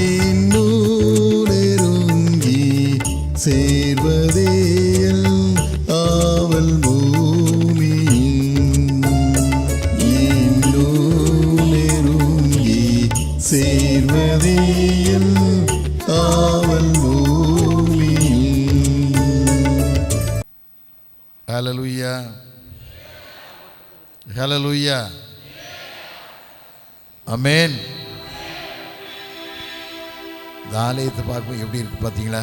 இன்னும் நெருங்கி சேர்வதேயல் ஆவல் பூமியின் இன்னும் நெருங்கி சேர்வதேயல் ஆவல் பூமியின். ஹல்லேலூயா, ஹல்லேலூயா, ஆமென். இந்த ஆலயத்தை பார்க்கும்போது எப்படி இருக்கு பார்த்தீங்களா?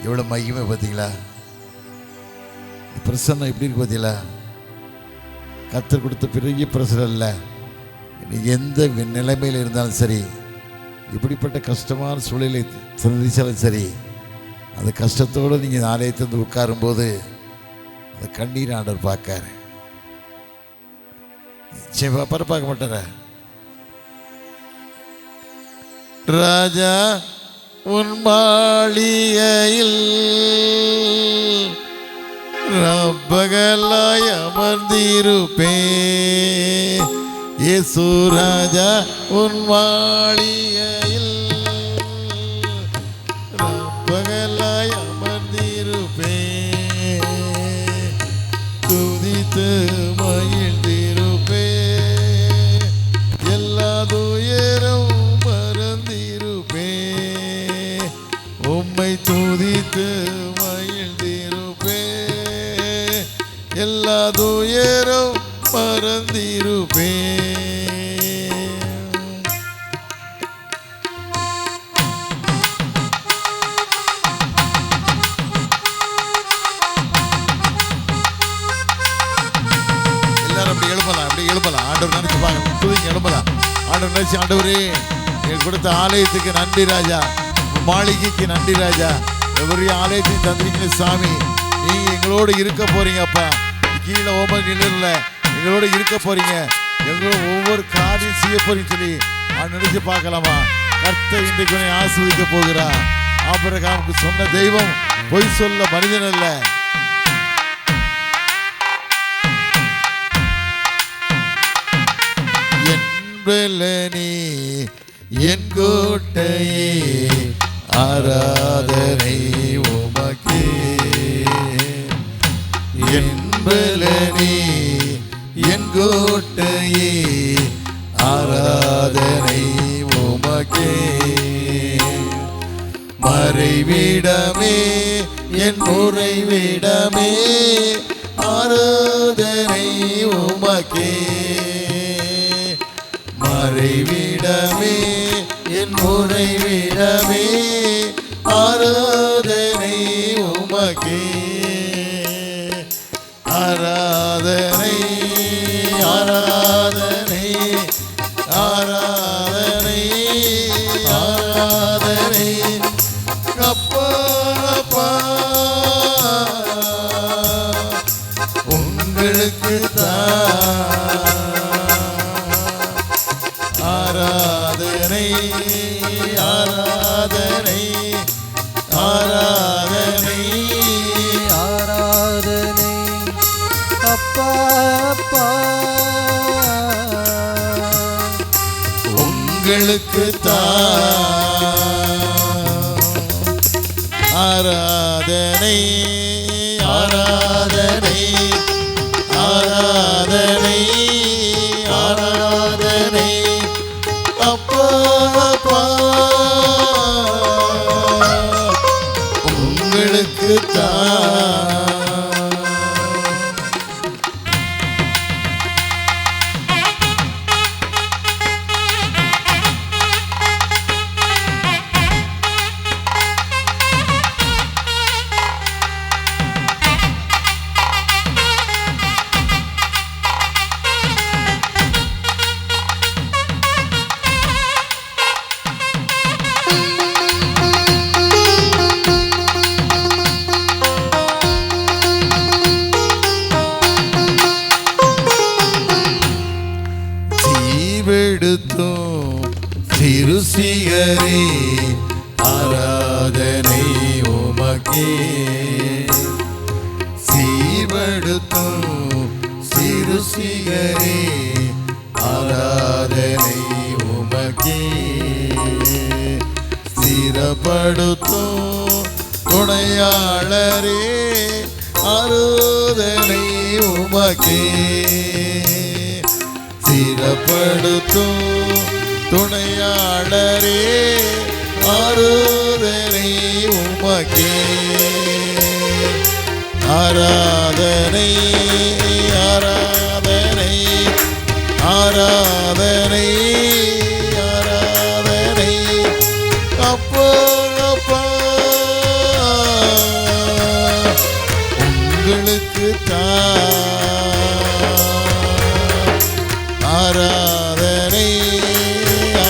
எவ்வளோ மகிமை பார்த்தீங்களா? பிரசன்னம் எப்படி இருக்கு பார்த்தீங்களா? கர்த்தர் கொடுத்த பெரிய பிரசனம் இல்லை. நீங்கள் எந்த நிலைமையில் இருந்தாலும் சரி, இப்படிப்பட்ட கஷ்டமான சூழலை சந்திச்சாலும் சரி, அந்த கஷ்டத்தோடு நீங்கள் இந்த ஆலயத்தை வந்து உட்காரும்போது அந்த கண்ணீர் ஆண்டவர் பார்க்காரு. பார்க்க மாட்டார. ராஜா உன் மாளிகையில் ரப்பகலாய் அமர்ந்திருப்பேன். இயேசு ராஜா உன் மாளிகையில் ரப்பகலாய் அமர்ந்திருப்பேன். துதித்து மகிழ்ந்திருப்பேன். எல்லா துயரும் மறந்திருப்பேன். உம்மை துதித்து மகிழ்ந்திருப்பேன். எல்லா துயரும் மறந்திருப்பேன். எழுப்பலாம். ஆண்டவர் நினைச்சு பாருங்க, தூங்கி எழுப்பலாம். ஆண்டவர் நினைச்சு, ஆண்டவரே எங்களுக்கு கொடுத்த ஆலயத்துக்கு நன்றி ராஜா, மாளிகைக்கு நன்றி ராஜா, எவரையும் ஆலயத்தையும் தந்திருக்கீங்க சாமி. நீங்க எங்களோடு இருக்க போறீங்க அப்பா. கீழே ஓமர் நிலையில எங்களோட இருக்க போறீங்க, எங்களோட ஒவ்வொரு காரியம் செய்ய போறீங்க சொல்லி நினைச்சு பார்க்கலாமா? கர்த்தர் இன்றைக்கு ஆசீர்வதிக்க போகிறார். ஆபிரகாமுக்கு சொன்ன தெய்வம் பொய் சொல்ல மனிதன் அல்ல. என்பலனே என் கோட்டையே, ஆராதனை உமக்கே. என்பலனே என் கோட்டையே, ஆராதனை உமக்கே. மறைவிடமே என் உறைவிடமே, ஆராதனை உமக்கே. மறைவிடமே என் உறைவிடமே, ஆராதனை உமக்கே. ஆராதனை ஆராதனை ஆராதனை ஆராதனை அப்பா அப்பா உங்களுக்கு ஆராதனை ஆராதனை ஆராதனை ஆராதனை அப்பா அப்பா உங்களுக்கு ஆராதனை ஆராதனை ஆராதனை ஆராதனை அப்பா அப்பா உங்களுக்கு சிருசிகரே, ஆராதனை உமக்கே. சீவெடுத்தும் சிருசிகரே, ஆராதனை ஆராதனை உமக்கே ஸ்திரப்படுத்தும் துணையாளரே ஆராதனை உமக்கே ஸ்திரப்படுத்தும் துணையாளரே ஆராதனை உமக்கே ஆராதனை ஆராதனை ஆராதனை ஆராதனை அப்பா அப்பா உங்களுக்கு ஆராதனை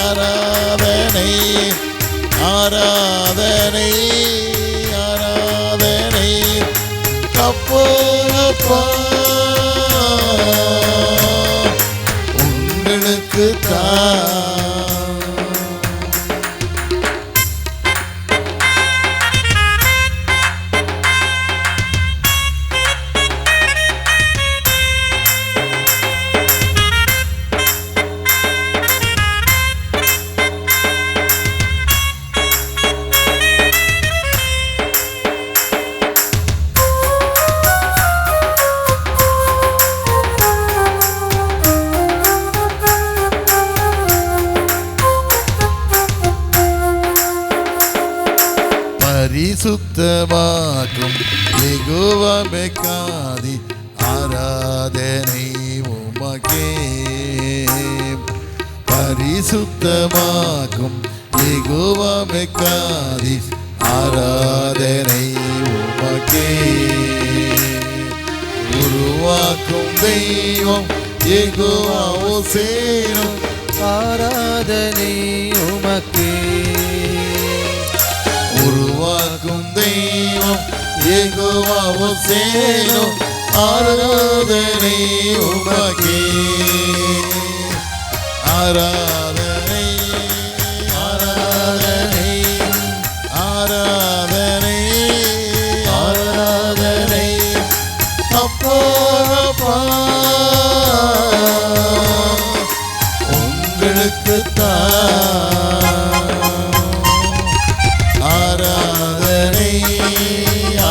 ஆராதனை ஆராதனை ஆராதனை அப்பா அப்பா உங்களுக்கு பரிசுத்தமாக்கும் யெகோவாவுக்காதி ஆராதனை உமக்கே பரிசுத்தமாக்கும் யெகோவாவுக்காதி ஆராதனை உமக்கே உருவாக்கும் தெய்வம் யெகோவாவோ சேரும் ஆராதனை உமக்கே உருவாக்கும் தெய்வம் யெகோவாவோ சேரும் ஆராதனை உமக்கே ஆராதனை ஆராதனை ஆராதனை ஆராதனை அப்பா அப்பா உங்களுக்கு ஆராதனை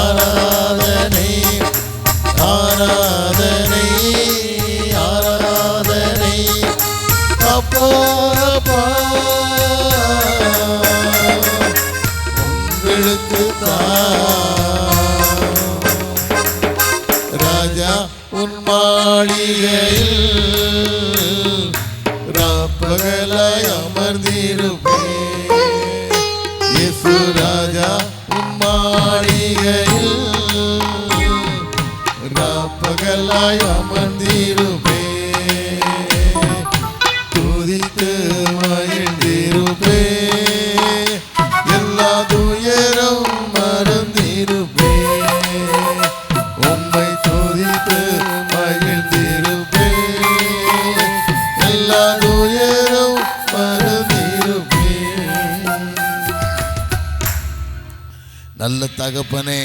ஆராதனை ஆராதனை ஆராதனை அப்பா அப்பா உங்களுக்கு ராஜா உன் மாளிகையில் ராப்பகலாய் அமர்ந்திருப்பேன் இயேசு ராஜா உன் மாளிகையில் ராப்பகலாய் அமர்ந்திருப்பேன் துதித்து மகிழ்ந்திருப்பேன் எல்லா துயரம் மறந்திருப்பேன் உம்மை துதித்து மகிழ்ந்திருப்பேன் எல்லா துயரம் மறந்திருப்பேன். நல்ல தகப்பனே,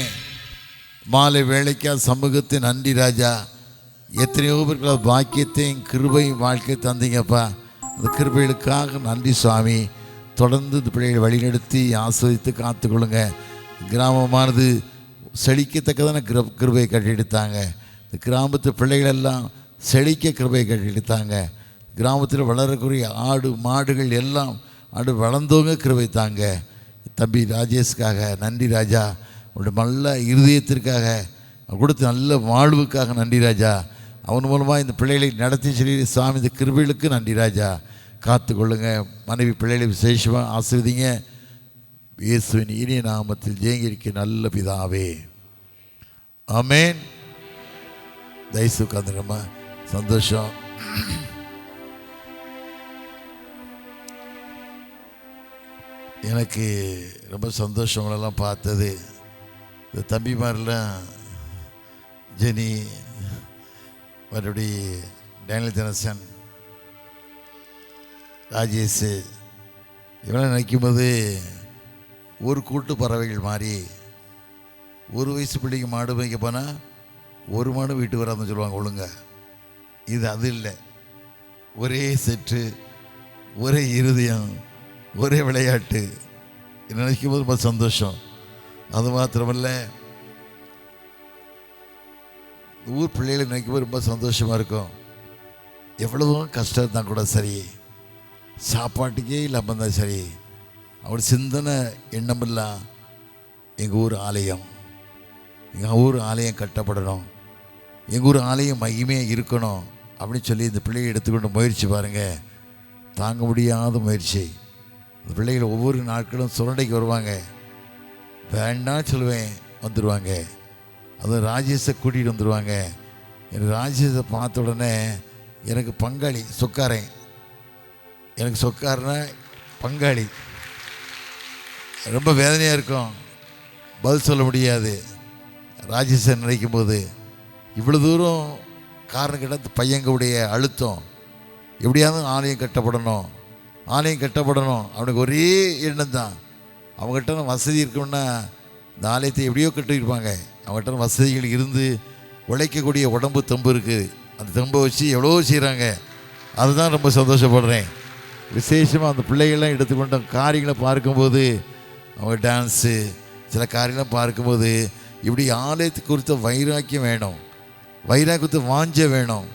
மாலை வேளைக்கா சமூகத்தின் நன்றி ராஜா. எத்தனையோ பேருக்கு பாக்கியத்தையும் கிருபையும் வாழ்க்கை தந்தீங்கப்பா. அந்த கிருபைகளுக்காக நன்றி சுவாமி. தொடர்ந்து இந்த பிள்ளைகளை வழிநடத்தி ஆஸ்வதித்து காத்துக்கொள்ளுங்க. கிராமமானது செழிக்கத்தக்கதான கிருபையை கட்டியெடுத்தாங்க. இந்த கிராமத்து பிள்ளைகளெல்லாம் செழிக்க கிருபையை கட்டியெடுத்தாங்க. கிராமத்தில் வளரக்கூடிய ஆடு மாடுகள் எல்லாம் ஆடு வளர்ந்தவங்க கிருபை தாங்க. தம்பி ராஜேஷ்காக நன்றி ராஜா. அவனுடைய நல்ல இருதயத்திற்காக கொடுத்த நல்ல வாழ்வுக்காக நன்றி ராஜா. அவன் மூலமாக இந்த பிள்ளைகளை நடத்தி சொல்லி சாமி இந்த கிருபைகளுக்கு நன்றி ராஜா. காத்து கொள்ளுங்க. மனைவி பிள்ளைகளை விசேஷமாக ஆசீர்வதிங்க. இயேசுவின் இனிய நாமத்தில் ஜெயங்கிரிக்க நல்ல பிதாவே, ஆமேன். தயசு உட்காந்துக்கம்மா. சந்தோஷம். எனக்கு ரொம்ப சந்தோஷம் உங்களெல்லாம் பார்த்தது. இந்த தம்பிமாரெலாம் ஜெனி, மறுபடி டேனியல் தினசன், ராஜேஷ் இவெல்லாம் நினைக்கும்போது ஒரு கூட்டு பறவைகள் மாதிரி. ஒரு வயசு பிள்ளைக்கு மாடு வைக்க போனால் ஒரு மாடு வீட்டு வராதுன்னு சொல்லுவாங்க ஒழுங்க. இது அது இல்லை. ஒரே செட்டு ஒரே இருதயம், ஒரே விளையாட்டு. நினைக்கும் போது ரொம்ப சந்தோஷம். அது மாத்திரமல்ல, ஊர் பிள்ளைகளை நினைக்கும் போது ரொம்ப சந்தோஷமாக இருக்கும். எவ்வளவோ கஷ்டம் இருந்தால் கூட சரி, சாப்பாட்டுக்கே இல்லாமல் இருந்தால் சரி, அவள் சிந்தனை எண்ணமெல்லாம் எங்கள் ஊர் ஆலயம், எங்கள் ஊர் ஆலயம் கட்டப்படணும், எங்கள் ஊர் ஆலயம் மகிமையாக இருக்கணும் அப்படின்னு சொல்லி இந்த பிள்ளையை எடுத்துக்கொண்டு முயற்சி பாருங்கள். தாங்க முடியாத முயற்சி. அந்த பிள்ளைகள் ஒவ்வொரு நாட்களும் சுரண்டைக்கு வருவாங்க. வேண்டாம் சொல்லுவேன், வந்துடுவாங்க. அதுவும் ராஜேஷை கூட்டிகிட்டு வந்துடுவாங்க. எனக்கு ராஜேஷை பார்த்த உடனே எனக்கு பங்காளி சொக்காரன், எனக்கு சொக்காரனா பங்காளி. ரொம்ப வேதனையாக இருக்கும், பதில் சொல்ல முடியாது. ராஜேஷை நினைக்கும் போது இவ்வளோ தூரம் காரணம் கேட்டால் பையங்களுடைய அழுத்தம். எப்படியாவது ஆலயம் கட்டப்படணும், ஆலயம் கட்டப்படணும். அவனுக்கு ஒரே எண்ணம் தான். அவங்ககிட்ட வசதி இருக்கணும்னா இந்த ஆலயத்தை எப்படியோ கட்டியிருப்பாங்க. அவங்ககிட்ட வசதிகள் இருந்து உழைக்கக்கூடிய உடம்பு தெம்பு இருக்குது. அந்த தெம்பை வச்சு எவ்வளோ செய்கிறாங்க. அதுதான் ரொம்ப சந்தோஷப்படுறேன். விசேஷமாக அந்த பிள்ளைகள்லாம் எடுத்துக்கொண்ட காரியங்களை பார்க்கும்போது, அவங்க டான்ஸு சில காரியங்கள்லாம் பார்க்கும்போது இப்படி ஆலயத்துக்கு குறித்த வைராக்கியம் வேணும், வைராக்கியத்தை வாஞ்ச வேணும்.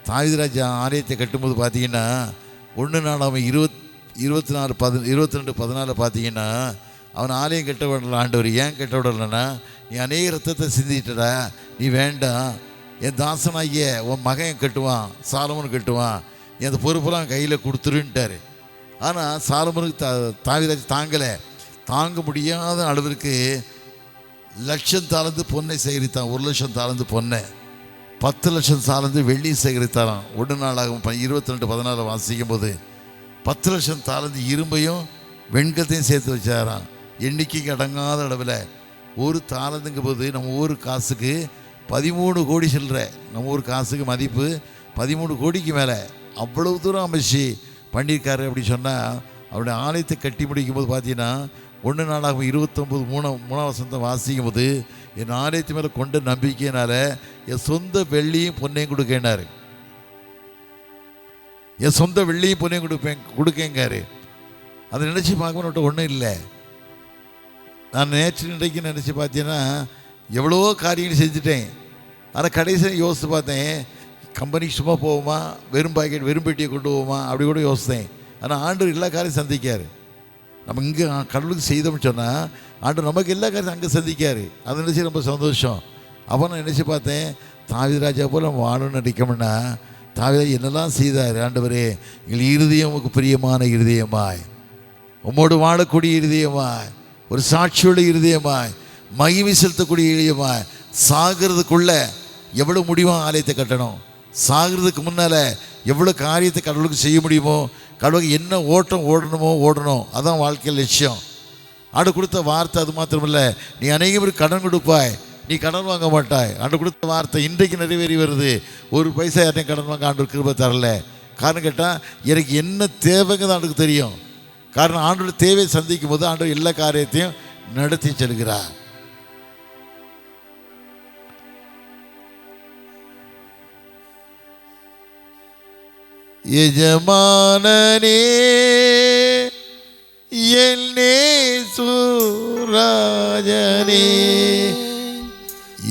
தாவீது ராஜா ஆலயத்தை கட்டும்போது பார்த்தீங்கன்னா 1 பார்த்தீங்கன்னா அவன் ஆலயம் கட்ட விடல. ஆண்டவர் ஏன் கட்ட விடலைன்னா, நீ அநேக ரத்தத்தை சிந்திட்டடா, நீ வேண்டாம், என் தாசனாகிய உன் மகன் கட்டுவான், சாலமோன் கட்டுவான், நீ அந்த பொறுப்பெல்லாம் கையில் கொடுத்துருன்ட்டார். ஆனால் சாலமோனுக்கு தாவீது ராஜா தாங்கலை. தாங்க முடியாத அளவிற்கு 1,00,000 தாலந்து பொன்னை சேகரித்தான். 1,00,000 தாலந்து பொன்னை, 10,00,000 தாலந்து வெள்ளி சேகரித்தாராம். 1 நாளாகும் 22:14 வாசிக்கும் போது 10,00,000 தாலந்து இரும்பையும் வெண்கத்தையும் சேர்த்து வச்சாராம். எண்ணிக்கைக்கு அடங்காத அளவில். ஒரு தாளந்துங்கும் போது நம்ம ஊர் காசுக்கு 13 கோடி சில்லற. நம்ம ஊர் காசுக்கு மதிப்பு 13 கோடிக்கு மேலே. அவ்வளவு தூரம் அமைச்சு பண்ணியிருக்காரு. அப்படி சொன்னால் அவருடைய ஆலயத்தை கட்டி முடிக்கும் போது பார்த்தீங்கன்னா 1 நாளாகும் 29:3 வாசிக்கும் போது, என் ஆலயத்து மேலே கொண்ட நம்பிக்கையினால என் சொந்த வெள்ளியும் பொன்னையும் கொடுக்கேனாரு. என் சொந்த வெள்ளியும் பொன்னையும் கொடுக்கேங்காரு. அதை நினச்சி பார்க்கணுன்ட்டு ஒன்றும் இல்லை. நான் நேற்று இன்றைக்கு நினச்சி பார்த்தீங்கன்னா எவ்வளவோ காரியங்கள் செஞ்சுட்டேன். ஆனால் கடைசியாக யோசித்து பார்த்தேன், கம்பெனிக்கு சும்மா போவோமா, வெறும் பாக்கெட் வெறும் பெட்டியை கொண்டு போவோமா, அப்படி கூட யோசித்தேன். ஆனால் ஆண்டவர் எல்லா காரையும் சந்திக்கார். நம்ம இங்கே கடவுளுக்கு செய்தோம்னு சொன்னால் ஆண்டவர் நமக்கு எல்லா காரையும் அங்கே சந்திக்கார். அதை நினச்சி ரொம்ப சந்தோஷம். அப்போ நான் நினச்சி பார்த்தேன், தாவீது ராஜா போல் நம்ம வாழணும்னு நினைக்கணும்னா தாவீது என்னெல்லாம் செய்தார். ஆண்டவரே, எங்கள் இருதயம் உமக்கு பிரியமான இருதயமாய், உம்மோடு வாழக்கூடிய இருதயமாய், ஒரு சாட்சியோட இருதயமாய், மகிமை செலுத்தக்கூடிய இருதயமாய், சாகிறதுக்குள்ள எவ்வளோ முடியுமோ ஆலயத்தை கட்டணும். சாகிறதுக்கு முன்னால் எவ்வளோ காரியத்தை கடவுளுக்கு செய்ய முடியுமோ, கடவுளுக்கு என்ன ஓட்டம் ஓடணும். அதான் வாழ்க்கையில் லட்சியம். ஆண்டு கொடுத்த வார்த்தை அது மாத்திரமில்லை, நீ அநேகம் பேருக்கு கடன் கொடுப்பாய், நீ கடன் வாங்க மாட்டாய். ஆண்டு கொடுத்த வார்த்தை இன்றைக்கு நிறைவேறி வருது. 1 பைசா யார்ட்டையும் கடன் வாங்க ஆண்டு கிருபை தரல. காரணம் கேட்டால் எனக்கு என்ன தேவைங்கிறது ஆண்டுக்கு தெரியும். காரணம் ஆண்டோட தேவையை சந்திக்கும் போது ஆண்டவர் எல்லா காரியத்தையும் நடத்தி செல்கிறார். எஜமானனே என்னே சூராஜனே,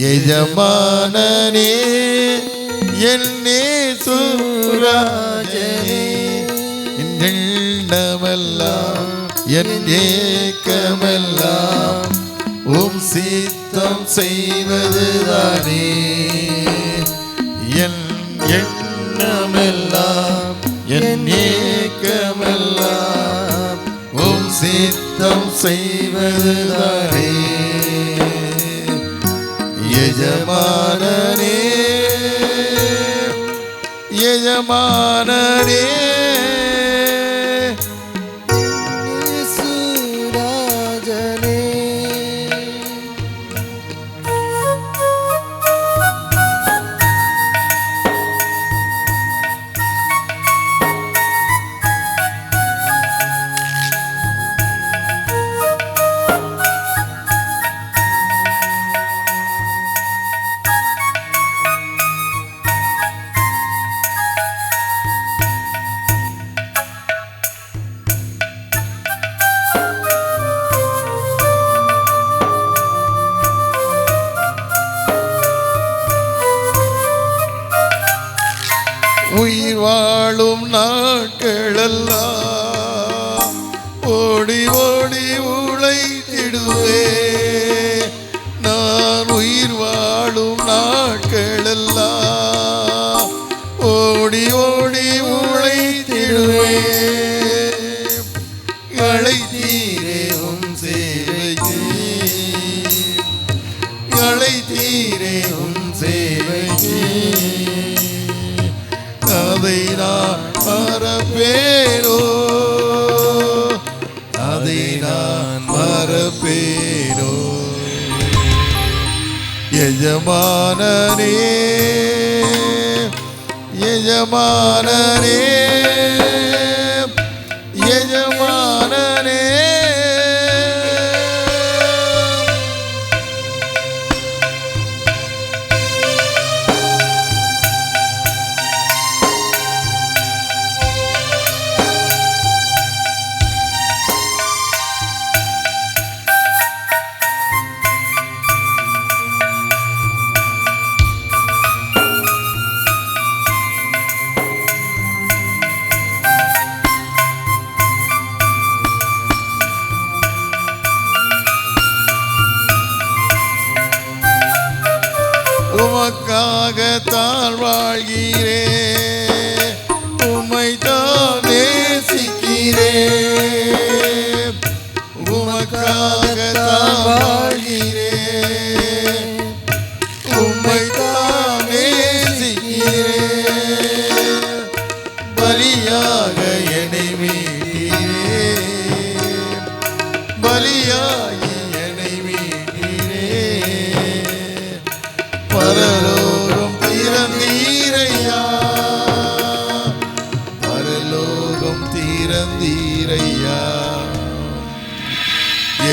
எஜமானனே என்னே சூராஜனே, எண்ணமெல்லாம் என் ஏக்கமெல்லாம் உம் சித்தம் செய்வதுதானே. என் எண்ணமெல்லாம் என் ஏக்கமெல்லாம் உம் சித்தம் செய்வதுதானே. எஜமானனே எஜமானனே உயிர் வாழும் நாட்களெல்லாம் ஓடி ஓடி உழைத்திடுவே. நான் உயிர் வாழும் நாட்களெல்லாம் ஓடி ஓடி உழைத்திடுவே. அழைத்தீரே உம் சேவைக்கு, அழைத்தீரே உம் சேவைக்கு, அதை நான் மறப்பேனோ, அதை நான் மறப்பேனோ. எஜமானனே எஜமானனே எஜமானனே, உமக்காகத்தான் வாழ்கிறேன், உம்மைத்தான் நேசிக்கிறேன். உமக்காகத்தான் வாழ்கிறேன், உம்மைத்தான் நேசிக்கிறேன். பலியாக என்னை மீட்டீரே, பலியாகி என்னை மீட்டீரே. பரலோகம் திறந்தீரையா, பரலோகம் திறந்தீரையா.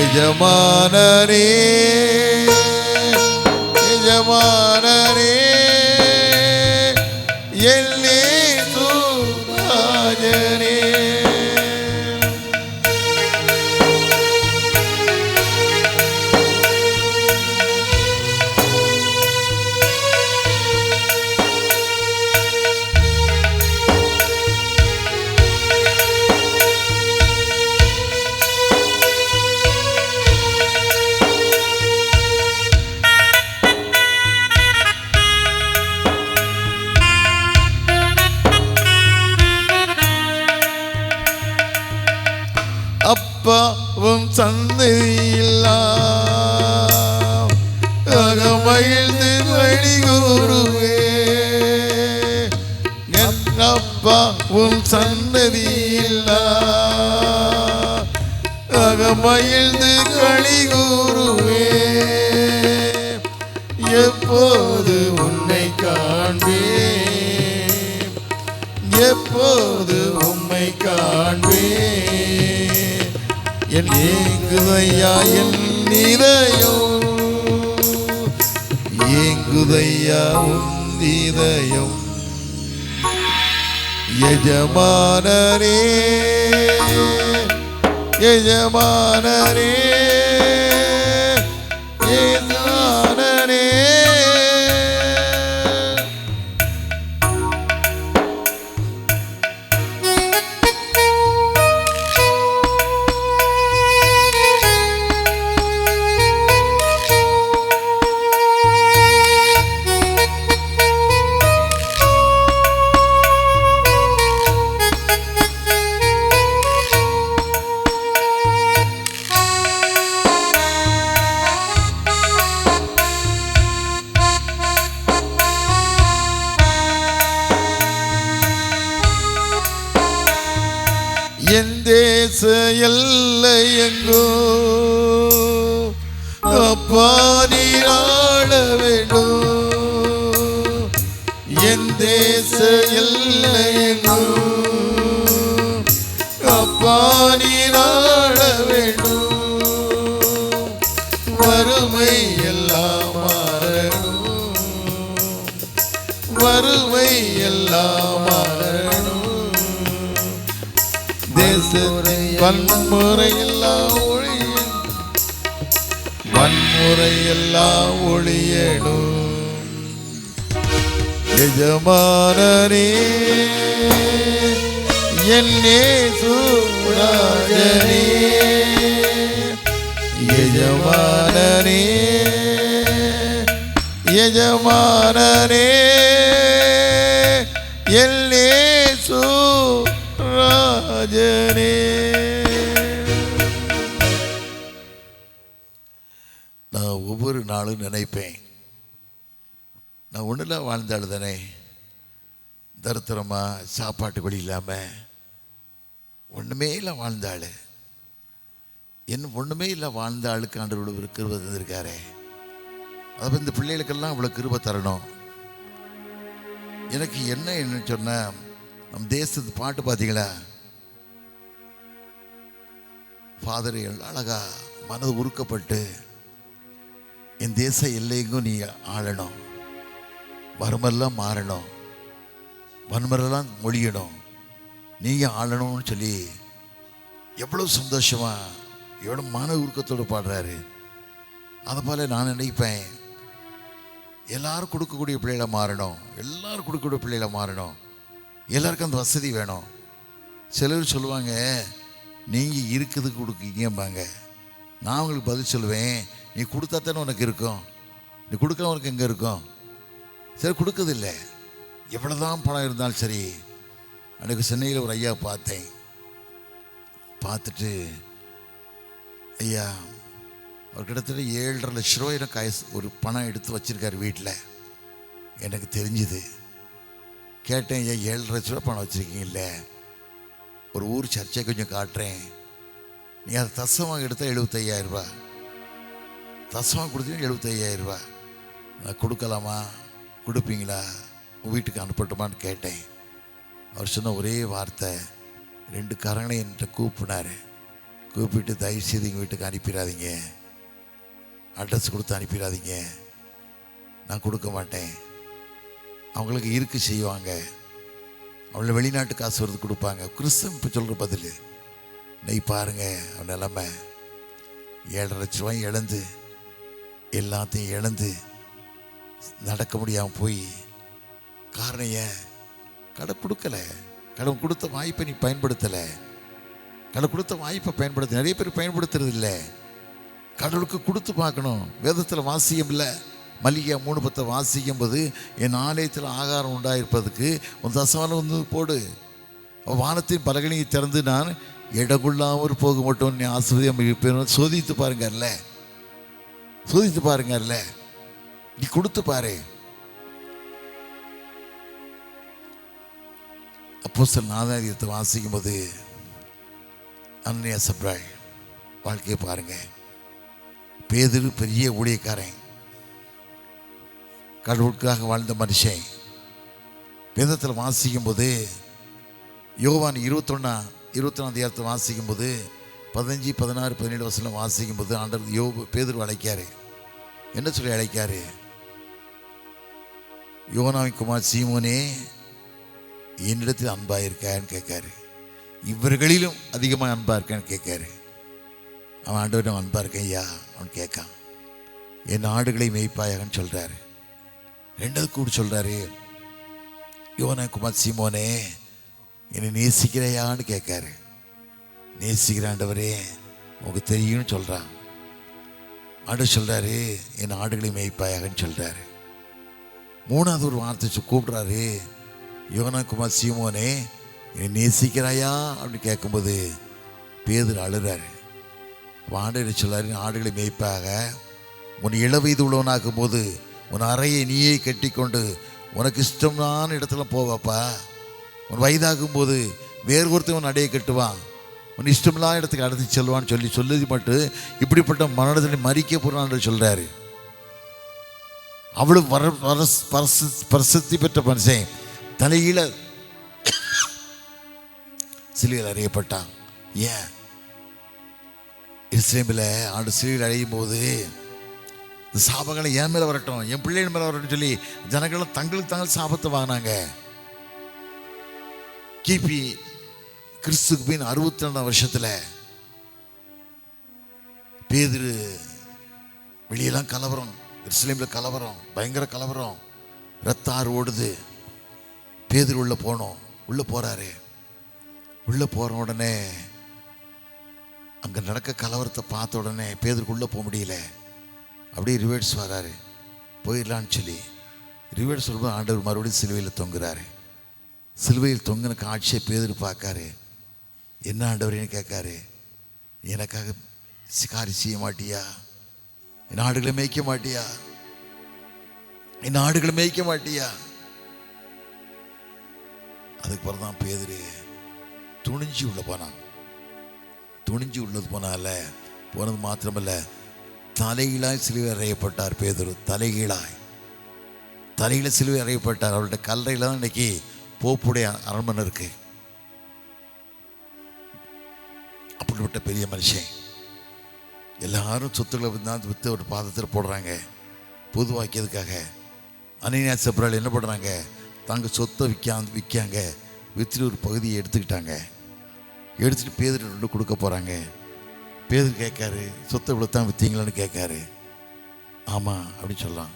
எஜமானரே எஜமானரே எல்லே ராஜனே. அப்பாவும் சந்தையில்லாம் அகமகிழ்ந்து வழி கூறுவே. என் அப்பாவும் சந்ததியில்லாம் அகமகிழ்ந்து களி கூறுவே. எப்போது உன்னை காண்பேன், எப்போது உம்மை காண்பேன். என் ஏங்குதையா என் இதயம், ஏங்குதையா உன் இதயம். எஜமானரே எஜமானரே எஜமானரே. என் தேச எல்லை எங்கோ அப்பா நீராட வேண்டும். என் தேச எல்லை எங்கோ அப்பா நீராட வேண்டும். வறுமை எல்லாம் மாறணும், வறுமை எல்லாம் மாறணும். வன்முறை எல்லாம் ஒழியணும், வன்முறை எல்லாம் ஒழியணும். எஜமானனே என் இயேசு ராஜனே எஜமானனே எஜமானனே என் இயேசு ராஜனே. நான் ஒவ்வொரு நாளும் நினைப்பேன், நான் ஒன்றில் வாழ்ந்தாள் தானே, தரித்திரமாக சாப்பாட்டு வழி இல்லாமல் ஒன்றுமே இல்லை வாழ்ந்தாள். என்ன ஒன்றுமே இல்லை வாழ்ந்த ஆளுக்கு ஆண்டவரோட ஒரு கிருபை தந்திருக்காரு. அப்போ இந்த பிள்ளைகளுக்கெல்லாம் இவ்வளோ கிருபை தரணும். எனக்கு என்ன சொன்னால், நம்ம தேசத்து பாட்டு பார்த்தீங்களா, ஃபாதர்கள் அழகா மனது உருக்கப்பட்டு என் தேச எல்லைக்கும் நீ ஆளணும், வறுமெல்லாம் மாறணும், வன்முறைலாம் மொழியணும், நீங்கள் ஆளணும்னு சொல்லி எவ்வளோ சந்தோஷமாக எவ்வளோ மன உருக்கத்தோடு பாடுறாரு. அதை போல் நான் நினைப்பேன், எல்லாரும் கொடுக்கக்கூடிய பிள்ளைகளை மாறணும், எல்லாரும் கொடுக்கக்கூடிய பிள்ளைகளை மாறணும், எல்லாருக்கும் அந்த வசதி வேணும். சிலர் சொல்லுவாங்க, நீங்கள் இருக்குதுக்கு கொடுக்கீங்கம்பாங்க. நான் உங்களுக்கு பதில் சொல்லுவேன், நீ கொடுத்தா தானே உனக்கு இருக்கும், நீ கொடுக்க உனக்கு எங்கே இருக்கும்? சரி, கொடுக்குதில்லை. எவ்வளோதான் பணம் இருந்தாலும் சரி. அன்றைக்கு சென்னையில் ஒரு ஐயா பார்த்தேன். பார்த்துட்டு, ஐயா அவர் கிட்டத்தட்ட 7.5 லட்ச ரூபாய் எனக்கு ஒரு பணம் எடுத்து வச்சுருக்காரு வீட்டில். எனக்கு தெரிஞ்சுது. கேட்டேன், ஐயா 7.5 லட்ச ரூபா பணம் வச்சுருக்கீங்கல்ல, ஒரு ஊர் சர்ச்சை கொஞ்சம் காட்டுறேன், நீங்கள் அதை தசமாக எடுத்தால் 75,000 ரூபா, தசமாக கொடுத்தீங்கன்னா 75,000 ரூபா. நான் கொடுக்கலாமா, கொடுப்பீங்களா, உங்கள் வீட்டுக்கு அனுப்பட்டுமான்னு கேட்டேன். அவர் சொன்ன ஒரே வார்த்தை, 2 கரங்களையும் என்கிட்ட கூப்பினார். கூப்பிட்டு, தயவுசெய்து எங்கள் வீட்டுக்கு அனுப்பிடாதீங்க, அட்ரஸ் கொடுத்து அனுப்பிடாதீங்க, நான் கொடுக்க மாட்டேன். அவங்களுக்கு இருக்கு செய்வாங்க, அவங்கள வெளிநாட்டு காசு வருது கொடுப்பாங்க. கிறிஸ்தவம் இப்போ சொல்கிற பதில். நீ பாருங்க அவன் நிலைமை, 7.5 லட்ச ரூபாய் இழந்து, எல்லாத்தையும் இழந்து நடக்க முடியாமல் போய். காரணம் ஏன்? கடை கொடுக்கலை. கடவுள் கொடுத்த வாய்ப்பை நீ பயன்படுத்தலை. கடவுள் கொடுத்த வாய்ப்பை பயன்படுத்த நிறைய பேர் பயன்படுத்துறது இல்லை. கடவுளுக்கு கொடுத்து பார்க்கணும். வேதத்தில் வாசியம் இல்லை, மல்லிகை 3:10 வாசிக்கும் போது, என் ஆலயத்தில் ஆகாரம் உண்டாயிருப்பதுக்கு உன் தசவானம் வந்து போடு, வானத்தின் பலகணியை திறந்து நான் இடகுள்ளாமல் போக மாட்டோம், நீ ஆசிரியம் இருப்பேன். சோதித்து பாருங்கல்ல, சோதித்து பாருங்கல்ல, நீ கொடுத்து பாரு. அப்போஸ்தலர் 4 வாசிக்கும் போது அனனியா சப்ராய் வாழ்க்கையை பாருங்க. பேதுரு பெரிய ஊழியக்காரன், கடவுளுக்காக வாழ்ந்த மனுஷன். வேதத்தில் வாசிக்கும் போது, யோவான் 21 வாசிக்கும் போது 15, 16, 17 வசனம் வாசிக்கும் போது, ஆண்டவர் பேதுரு அழைக்காரு. என்ன சொல்லி அழைக்காரு? யோனாவின் குமார் சீமோனே, என்னிடத்தில் அன்பாக இருக்கான்னு கேட்காரு. இவர்களிலும் அதிகமாக அன்பாக இருக்கான்னு கேட்காரு. அவன் ஆண்டவரிடம் அன்பாக இருக்கேன் ஐயா அவன் கேட்கான். என் ஆடுகளை மேய்ப்பாயாகன்னு சொல்கிறாரு. 2வது கூட சொல்கிறாரு, யோனா குமார் சீமோனே, என்னை நேசிக்கிறையான்னு கேட்காரு. நேசிக்கிற ஆண்டவரே உங்களுக்கு தெரியும்னு சொல்கிறான். ஆண்டவர் சொல்கிறாரு, என் ஆடுகளை மேய்ப்பாயாகன்னு சொல்கிறாரு. 3வது ஒரு வார்த்தை கூப்பிட்றாரு, யோனா குமார் சீமோனே என்னை நேசிக்கிறாயா அப்படின்னு கேட்கும்போது பேதுரு அழுறாரு. ஆண்டவர் சொல்லாரு, ஆடுகளை மேய்ப்பாக உன் இளவயது உள்ளவனாக்கும் போது உன் அறையை நீயே கட்டி கொண்டு உனக்கு இஷ்டமான இடத்துல போவாப்பா. உன் வயதாகும் போது வேறு ஒருத்தன் உன் அடையை கட்டுவான், உன் இஷ்டமில்லாத இடத்துக்கு அடைத்து செல்வான்னு சொல்லி மட்டும் இப்படிப்பட்ட மரணத்தை மறிக்க போறான்னு சொல்றாரு. அவ்வளவு பிரசித்தி பெற்ற மனுஷன் தலையில சிலுவையில் அறையப்பட்டான். ஏன்? இஸ்ரேமில் ஆண்டு சிலுவையில் அடையும் போது இந்த சாபங்களை என் மேலே வரட்டும், என் பிள்ளைகள் மேலே வரட்டும் சொல்லி ஜனங்களும் தங்களுக்கு தாங்கள் சாபத்தை வாங்கினாங்க. கிபி கிறிஸ்துக்கு பின் 62 வருஷத்தில் பேதுரு வெளியெல்லாம் கலவரம், இஸ்ரேமில் கலவரம், பயங்கர கலவரம், ரத்தாறு ஓடுது. பேதுரு உள்ளே போனோம். உள்ளே போகிறாரு. உள்ளே போகிற உடனே அங்கே நடக்க கலவரத்தை பார்த்த உடனே பேதுருக்கு உள்ளே போக முடியல. அப்படியே ரிவர்ஸ் வராரு. போயிடலான்னு சொல்லி ரிவர்ஸ் சொல்லும்போது ஆண்டவர் மறுபடியும் சிலுவையில் தொங்குறாரு. சிலுவையில் தொங்கின காட்சியை பேதுரு பார்க்காரு. என்ன ஆண்டவரேன்னு கேட்காரு. எனக்காக சிகாரி செய்ய மாட்டியா? என் ஆடுகளை மேய்க்க மாட்டியா? என் ஆடுகளை மேய்க்க மாட்டியா? அதுக்கு பிறகு தான் பேதுரு துணிஞ்சு உள்ள போனான். துணிஞ்சு உள்ளது போனது மாத்திரமல்ல, தலைகீழாய் சிலுவை அறையப்பட்டார் பேதுரு. தலையில சிலுவை அறையப்பட்டார். அவருடைய கல்லறையில் தான் இன்னைக்கு போப்புடைய அரண்மனை இருக்கு. அப்படிப்பட்ட பெரிய மனுஷன். எல்லாரும் சொத்துக்களை விற்று ஒரு பாதத்தில் போடுறாங்க பொதுவாக்கியதுக்காக. அனனியாஸ் சப்ரால் என்ன பண்ணுறாங்க? தாங்க சொத்தை விற்காங்க. விற்றுட்டு ஒரு பகுதியை எடுத்துக்கிட்டாங்க. எடுத்துகிட்டு பேதுரு கொடுக்க போகிறாங்க. பேதுரு கேட்காரு, சொத்தை இவ்வளோ தான் விற்றீங்களான்னு கேட்காரு. ஆமாம் அப்படின்னு சொல்லலாம்.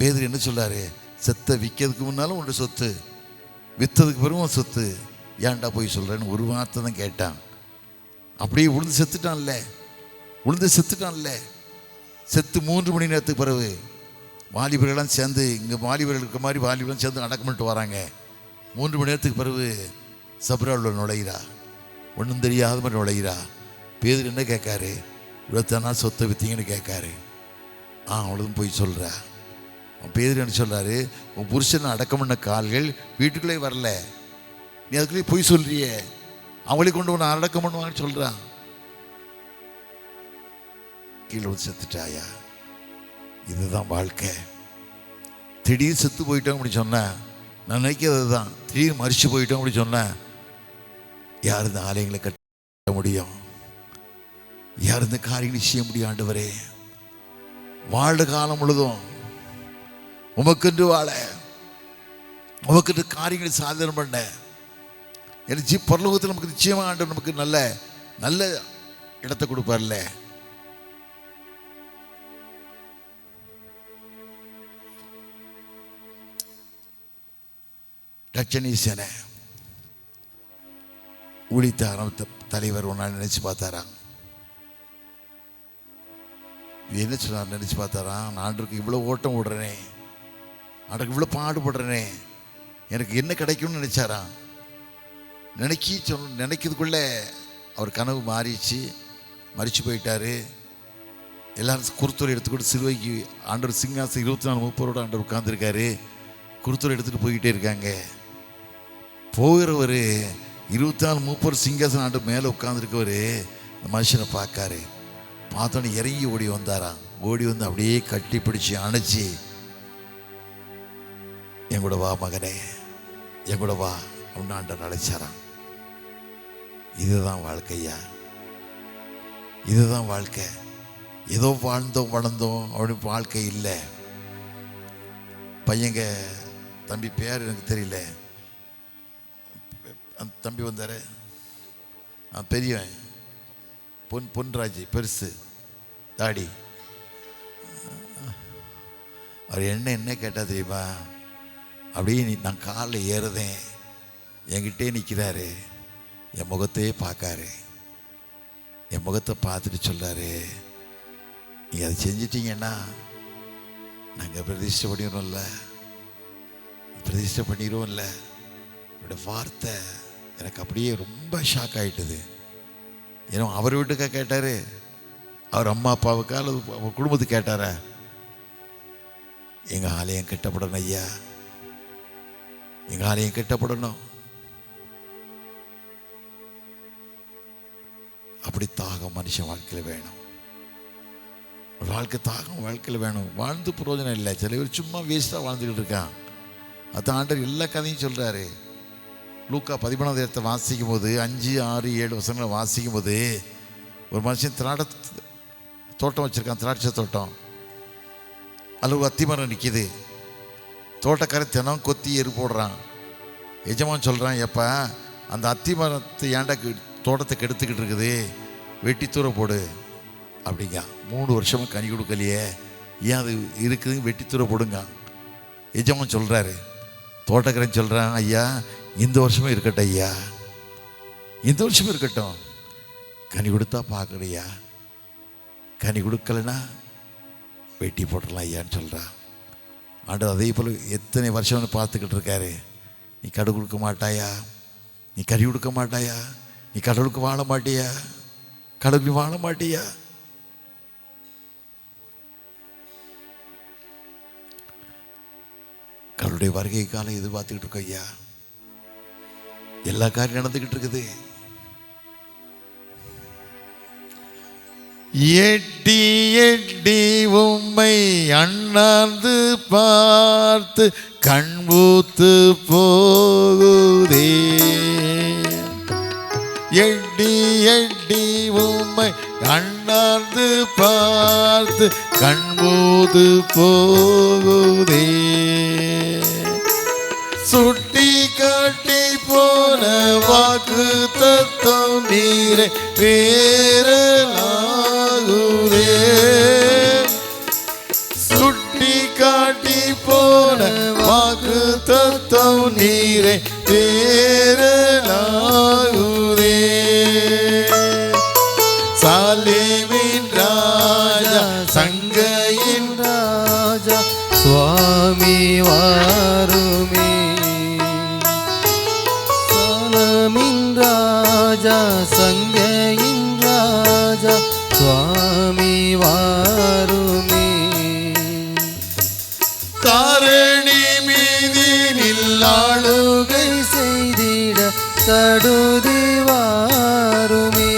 பேதுரு என்ன சொல்லாரு? செத்தை விற்கிறதுக்கு முன்னாலும் உன்னோட சொத்து, விற்றதுக்கு பிறகும் சொத்து, ஏன்டா போய் சொல்கிறேன்னு ஒரு வார்த்தை தான் கேட்டான். அப்படியே உளுந்து செத்துட்டான்ல. செத்து 3 மணி நேரத்துக்கு பிறகு வாலிபர்கள்லாம் சேர்ந்து, இங்கே வாலிபர்கள் இருக்க மாதிரி வாலிபர்களும் சேர்ந்து அடக்கம் பண்ணிட்டு வராங்க. 3 மணி நேரத்துக்கு பிறகு சப்ராவில் நுழைகிறா. ஒன்றும் தெரியாத மாதிரி நுழைகிறா. பேதுரு என்ன கேட்காரு? இவ்வளோத்தானா சொத்தை விற்றீங்கன்னு கேட்காரு. அவ்வளோதும் போய் சொல்கிறா. பேதுரு என்ன சொல்கிறாரு? உன் புருஷனை அடக்கம் பண்ண கால்கள் வீட்டுக்குள்ளே வரல, நீ அதுக்குள்ளேயே போய் சொல்கிறியே, அவங்களே கொண்டு உன்னை அடக்கம் பண்ணுவாங்கன்னு சொல்கிறான். கீழே வந்து செத்துட்டாயா? இதுதான் வாழ்க்கை. திடீர்னு செத்து போயிட்டோம் அப்படி சொன்னேன். நான் நினைக்கிறது தான், திடீர்னு மறிச்சு போயிட்டோம் அப்படி சொன்னேன். யார் இந்த ஆலயங்களை கட்ட முடியும்? யார் இந்த காரியங்களை செய்ய முடியும்? ஆண்டவரே, வாழ்ந்த காலம் முழுதும் உமக்கென்று வாழ, உமக்கென்று காரியங்களை சாதனை பண்ண, எனக்கு பரலோகத்தில் நமக்கு நிச்சயமாக ஆண்டவர் நமக்கு நல்ல நல்ல இடத்தை கொடுப்பார்ல. ரட்சணீசனை ஊழித்த ஆரம்பித்த தலைவர் ஒரு நாள் நினைச்சு பார்த்தாராம். என்ன சொன்னார்? நினைச்சு பார்த்தாராம், நான் ஆண்டவருக்கு இவ்வளோ ஓட்டம் விடுறேனே, ஆண்டவருக்கு இவ்வளோ பாடுபடுறேனே, எனக்கு என்ன கிடைக்கும்னு நினைச்சாராம். நினைக்கிறதுக்குள்ளே அவர் கனவு மாறிச்சு. மறிச்சு போயிட்டாரு. எல்லாரும் குருத்தூரை எடுத்துக்கிட்டு சிலுவைக்கு ஆண்டவர் சிங்காசம் 24-30 ஆண்டவர் உட்கார்ந்துருக்காரு. குருத்தூரை எடுத்துகிட்டு போய்கிட்டே இருக்காங்க. போகிறவர் 24-30 சிங்காசனம் ஆண்டு மேலே உட்காந்துருக்கவர் இந்த மனுஷனை பார்க்காரு. பார்த்தோன்னே இறங்கி ஓடி வந்தாராம். ஓடி வந்து அப்படியே கட்டி பிடிச்சி அணைச்சி, என் கூட வா மகனே, என் கூட வா அப்படின்னு ஆண்டவர் அழைச்சாராம். இதுதான் வாழ்க்கையா? இதுதான் வாழ்க்கை. ஏதோ வாழ்ந்தோம் வளர்ந்தோம் அப்படின்னு வாழ்க்கை இல்லை. பையங்க தம்பி பேர் எனக்கு தெரியல, அந்த தம்பி வந்தார், பெரியவன் பொன்ராஜ், பெருசு தாடி. அவர் என்ன கேட்டால் தெரியுமா? அப்படியே நான் காலில் ஏறுதேன், என்கிட்டே நிற்கிறாரு, என் முகத்தையே பார்க்காரு. என் முகத்தை பார்த்துட்டு சொல்கிறாரு, நீங்கள் அதை செஞ்சிட்டிங்கன்னா நாங்கள் பிரதிஷ்டை பண்ணிடுவோம்ல, பிரதிஷ்டை பண்ணிடுவோம்ல. என்னோட வார்த்தை எனக்கு அப்படியே ரொம்ப ஷாக் ஆகிட்டுது. ஏன்னா அவர் வீட்டுக்கா கேட்டார், அவர் அம்மா அப்பாவுக்கா அல்லது அவர் குடும்பத்துக்கு கேட்டாரா? எங்கள் ஆலயம் கட்டப்படணும் ஐயா, எங்கள் ஆலயம் கட்டப்படணும். அப்படி தாகம் மனுஷன் வாழ்க்கையில் வேணும். ஒரு வாழ்க்கை தாகம் வாழ்க்கையில் வேணும். வாழ்ந்து பிரயோஜனம் இல்லை. சில பேர் சும்மா வேஸ்ட்டாக வாழ்ந்துக்கிட்டு இருக்கான். அது ஆண்டவர் எல்லா கதையும் சொல்கிறாரு. லூக்கா 13 வாசிக்கும் போது 5, 6, 7 வசனங்களை வாசிக்கும் போது ஒரு மனுஷன் தோட்டம் வச்சுருக்கான், திராட்சை தோட்டம். அதில் ஒரு அத்திமரம் நிற்கிது. தோட்டக்கார தினம் கொத்தி எரு போடுறான். எஜமான் சொல்கிறான், எப்போ அந்த அத்திமரத்தை ஏன்டா தோட்டத்தை கெடுத்துக்கிட்டு இருக்குது, வெட்டி தூர போடு அப்படிங்க. 3 வருஷமாக கனி கொடுக்கலையே, ஏன் அது இருக்குது, வெட்டி தூர போடுங்க. எஜமான் சொல்கிறாரு. தோட்டக்காரன் சொல்கிறான், ஐயா இந்த வருஷமும் இருக்கட்டும் ஐயா, இந்த வருஷமும் இருக்கட்டும், கனி கொடுத்தா பார்க்கலையா, கனி கொடுக்கலன்னா வெட்டி போட்டுடலாம் ஐயான்னு சொல்கிறான். ஆண்டவர் அதே போல் எத்தனை வருஷம்னு பார்த்துக்கிட்டு இருக்காரு. நீ கடவுள் கொடுக்க மாட்டாயா, நீ கறி கொடுக்க மாட்டாயா, நீ கடவுளுக்கு வாழ மாட்டியா, கடவுளுக்கு வாழ மாட்டியா? கடவுளுடைய வருகை காலம் எதிர்பார்த்துக்கிட்டு இருக்கோம் ஐயா. எல்லா காரியம் நடந்துக்கிட்டு இருக்குது. எட்டி எட்டி உம்மை அண்ணாந்து பார்த்து கண்பூத்து போகுதே. எட்டி எட்டி உம்மை அண்ணாந்து பார்த்து கண்பூத்து போகுதே. சுட்டி காட்டி போன வாக்கு தத்தம் நீரை வேறலாகுதே. சுட்டி காட்டி போன வாக்கு தத்தம் நீரை வேறலாகுதே. சாலேமின் ராஜா சங்கையின் ராஜா சுவாமி வாருமே. சாலமின் ராஜா சங்கையின் ராஜா சுவாமி வாருமே. தாரணி மீதினில் ஆளுகை செய்திட தடுதி வாருமே.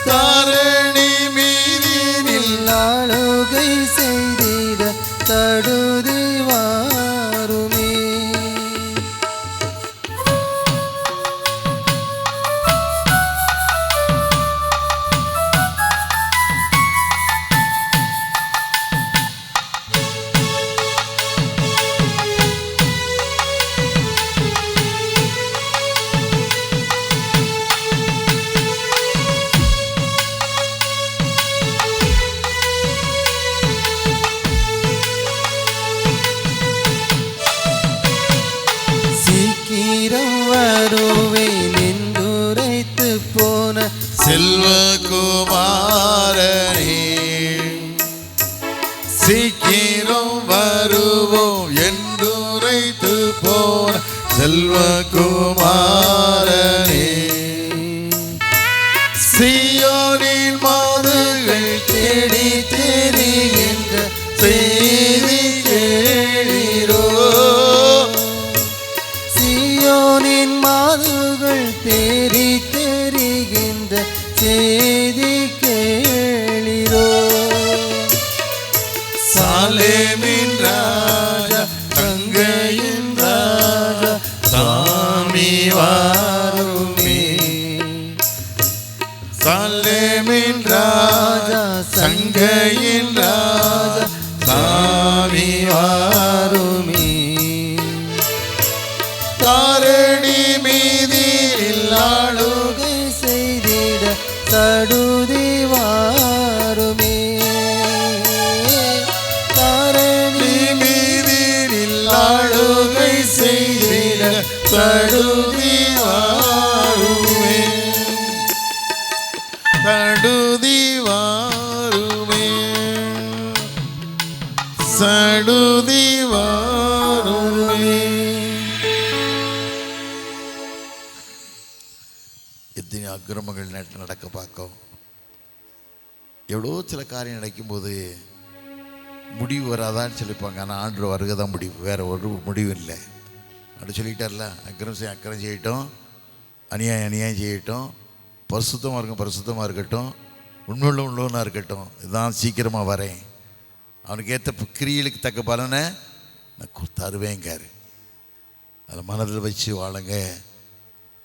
தாரணி மீதினில் ஆளுகை செய்திட தடுதி வாருமே. சீக்கிரம் வருவேன் என்றுரைத்து போன செல்வகுமாரனே, சீக்கிரம் வருவோம் என்றுரைத்து போன செல்வகுமாரனே. சீயோனின் மாதுகள் தேடி தெரிகின்ற செய்தி கேளீரோ. சீயோனின் மாதுகள் தேடி தெரிகின்ற செய்தி கேளிரோ. சாலேமின் ராஜா தங்கையின் ராஜா சாமி வாருமே. சாலேமின் ராஜா சங்கையின் ராஜா சாமி வாருமே. தாரணி மீதில் ஆளுகை செய்திட தடுதி வாருமே. தாரணி மீதில் ஆளுகை செய்திட தடுதி வாருமே. தடுதி வாருமே. சடுதி வாருமே. எத்தனை அக்கிரமங்கள் நடக்க பார்க்கும். எவ்வளோ சில காரியம் நடக்கும்போது முடிவு வராதான்னு சொல்லிப்பாங்க. ஆனால் ஆண்டு வருகை தான் முடிவு, வேறு ஒரு முடிவு இல்லை. அப்படி சொல்லிட்டார்ல, அக்கிரம் செய்யட்டும், அநியாயம் செய்யட்டும், பரிசுத்தமாக இருக்கட்டும், உள்ளவனாக இருக்கட்டும், இதுதான் சீக்கிரமாக வரேன், அவனுக்கு ஏற்ற கிரியலுக்கு தக்க பலனை நான் தருவேங்காரு. அதில் மனதில் வச்சு வாழுங்க,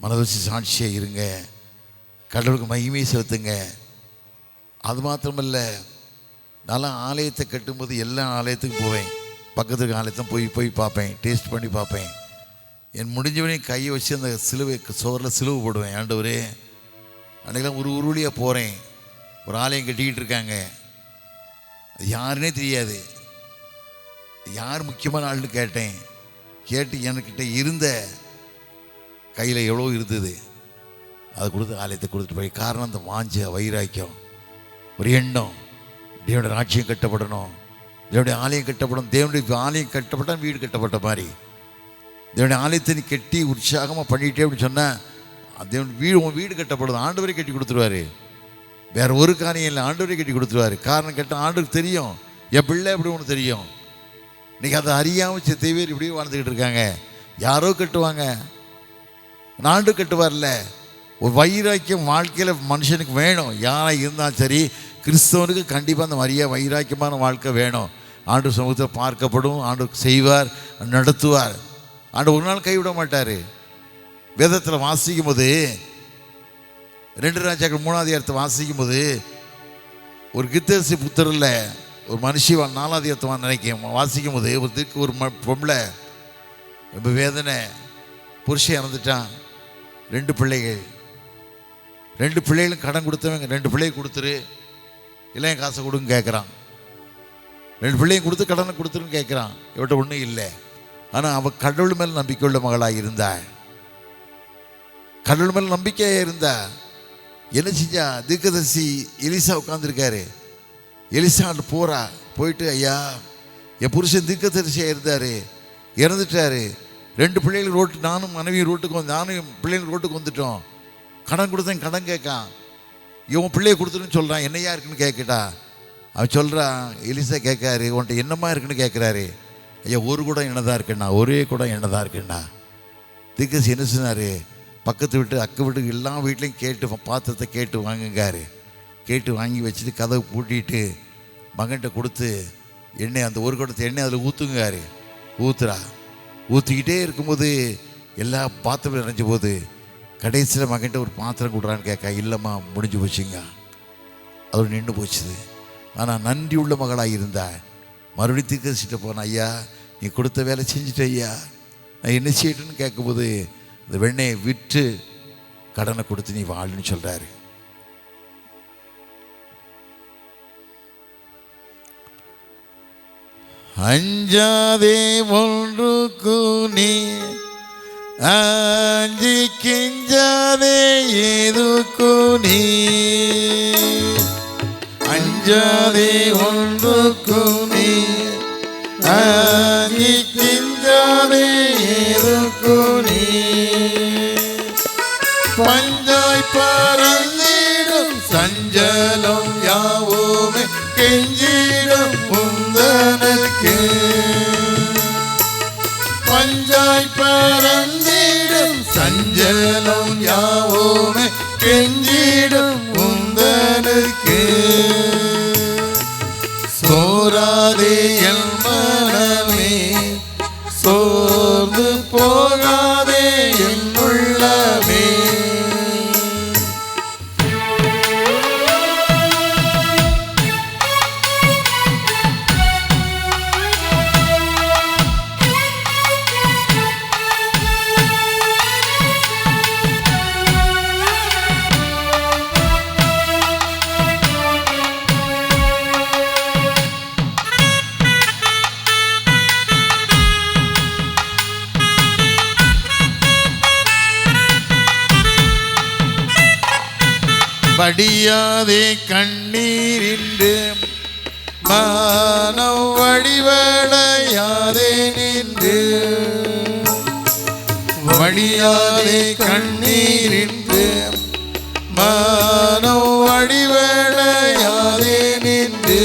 மனதில் வச்சு சாட்சியாக இருங்க, கடவுளுக்கு மகிமையை செலுத்துங்க. அது மாத்திரமல்ல, நல்லா ஆலயத்தை கட்டும்போது எல்லா ஆலயத்துக்கும் போவேன், பக்கத்துக்கு ஆலயத்தான் போய் பார்ப்பேன், டேஸ்ட் பண்ணி பார்ப்பேன். என் முடிஞ்சவனையும் கையை வச்சு அந்த சிலுவை சோரில் சிலுவை போடுவேன். ஆண்டவரே, அன்றைக்கெல்லாம் ஒரு ஊருவழியாக போகிறேன், ஒரு ஆலயம் கட்டிக்கிட்டு இருக்காங்க, அது யாருன்னே தெரியாது, யார் முக்கியமான ஆள்னு கேட்டேன். கேட்டு என்கிட்ட இருந்த கையில் எவ்வளோ இருந்தது அதை கொடுத்து ஆலயத்தை கொடுத்துட்டு போய். காரணம் அந்த வாஞ்ச வைராக்கியம், ஒரு எண்ணம். தேவனுடைய ராஜ்யம் கட்டப்படணும், தேவனுடைய ஆலயம் கட்டப்படணும். தேவனுடைய ஆலயம் கட்டப்பட்டால் வீடு கட்டப்பட்ட மாதிரி. தேவனுடைய ஆலயத்தை நீ கட்டி உற்சாகமாக பண்ணிகிட்டே அப்படின்னு சொன்னால் தேவன் உன் வீடு கட்டப்படுது. ஆண்டவரே கட்டி கொடுத்துருவாரு. வேற ஒரு காரியம் இல்லை, ஆண்டவரே கட்டி கொடுத்துருவாரு. காரணம் கேட்டால் ஆண்டவருக்கு தெரியும் என் பிள்ளை எப்படி ஒன்று தெரியும். இன்றைக்கி அதை அறியாமல் சித்த பேர் இப்படியே வாழ்ந்துக்கிட்டு இருக்காங்க. யாரோ கட்டுவாங்க, ஆண்டு கட்டுவார்ல. ஒரு வைராக்கியம் வாழ்க்கையில் மனுஷனுக்கு வேணும். யாராக இருந்தாலும் சரி, கிறிஸ்தவனுக்கு கண்டிப்பாக அந்த மாதிரியா வைராக்கியமான வாழ்க்கை வேணும். ஆண்டு சமூகத்தில் பார்க்கப்படும், ஆண்டு செய்வார், நடத்துவார். ஆண்டு ஒரு நாள் கைவிட மாட்டார். வேதத்தில் வாசிக்கும் போது 2 ராஜாக்கள் 3ஆம் அதிகாரத்தை வாசிக்கும் போது ஒரு கித்தேசி புத்தரில் ஒரு மனுஷி 4ஆம் அதிகாரத்தை நினைக்கும் வாசிக்கும் போது ஒரு பொம்பளை ரொம்ப வேதனை. புருஷன் இறந்துட்டான், 2 பிள்ளைகள். 2 பிள்ளைகளும் கடன் கொடுத்தவங்க 2 பிள்ளையை கொடுத்துரு, இல்லை என் காசை கொடுங்க கேட்குறான். 2 பிள்ளையும் கொடுத்து கடனை கொடுத்துருன்னு கேட்குறான். இவட்ட ஒன்றும் இல்லை. ஆனால் அவள் கடவுள் மேல் நம்பிக்கை உள்ள மகளாக இருந்தாள். கடவுள் மேல் நம்பிக்கையாக இருந்தா. என்ன செஞ்சா? தீர்க்கதரிசி எலிசா உட்காந்துருக்காரு. எலிசா போறா. போயிட்டு, ஐயா என் புருஷன் தீர்க்கதரிசியாக இருந்தார், இறந்துட்டாரு. 2 பிள்ளைகள் ரோட்டு, நானும் மனைவியும் ரோட்டுக்கு நானும் பிள்ளைகள் ரோட்டுக்கு வந்துட்டோம். கடன் கொடுத்தேன், கடன் கேட்கான். இவன் பிள்ளைய கொடுத்துருன்னு சொல்கிறான். என்னையா இருக்குன்னு கேட்கட்டா. அவன் சொல்கிறான், எலிசா கேட்காரு, உன்ட்ட என்னம்மா இருக்குன்னு கேட்குறாரு. ஐயா ஒரு குடம் எண்ணெய் தான் இருக்குண்ணா, ஒரே குடம் எண்ணெய் தான் இருக்குண்ணா. தீர்க்கதரிசி என்ன சொன்னார்? பக்கத்து வீட்டு அக்கு வீட்டுக்கு எல்லா வீட்லையும் கேட்டு பாத்திரத்தை கேட்டு வாங்குங்காரு. கேட்டு வாங்கி வச்சுட்டு கதவை பூட்டிட்டு மகன்கிட்ட கொடுத்து எண்ணெய், அந்த ஒரு குடத்தை எண்ணெய் அதில் ஊற்றுங்காரு. ஊற்றுறா. ஊற்றிக்கிட்டே இருக்கும்போது எல்லா பாத்திரம் நிறைஞ்ச போது கடைசியில் மகன்கிட்ட ஒரு பாத்திரம் கொடுறான்னு கேட்க, இல்லைம்மா முடிஞ்சு போச்சுங்க, அதோடு நின்று போச்சுது. ஆனால் நன்றி உள்ள மகளாக இருந்தா. மறுபடியும் தீர்க்கதரிசிட்ட போனேன், ஐயா நீ கொடுத்த வேலை செஞ்சுட்ட ஐயா, நான் என்ன செய்யட்டுன்னு கேட்கும்போது இந்த வெண்ணெயை விற்று கடனை கொடுத்து நீ வாழுன்னு சொல்கிறாரு. அஞ்சாதே ஒன்றுக்கு நீ அஞ்சி கிஞ்சாதே ஏதுக்கு நீ. அஞ்சாதே ஒன்றுக்கு நீ அஞ்சி கிஞ்சாதே ஏதுக்கு நீ. பஞ்சாய் பறந்திடும் சஞ்சலம் யாவுமே கெஞ்சிடும் உந்தனக்கு. பஞ்சாய் பறந்திடும் சஞ்சலம் யாவுமே கெஞ்சிடும் உந்தனக்கு. சோராதே என் மனமே, சோர்ந்து போகாதே என் உள்ளமே. வடியாதே கண்ணீரின்று மானம் வடிவடையாதே நின்று. வடியாதே கண்ணீரின்று மானம் வடிவடையாதே நின்று.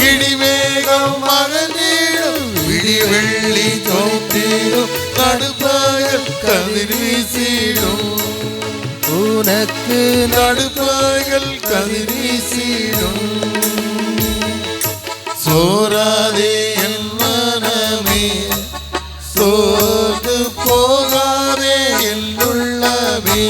இடிவேகம் அகன்றிடும் விடி வெள்ளி தோன்றிடும் நடுப்பகல் கதிர் வீசிடும். உனக்கு நடுப்பகல் கதிர் வீசிடும். சோராதே என் மனமே, சோர்ந்து போகாதே என் உள்ளமே.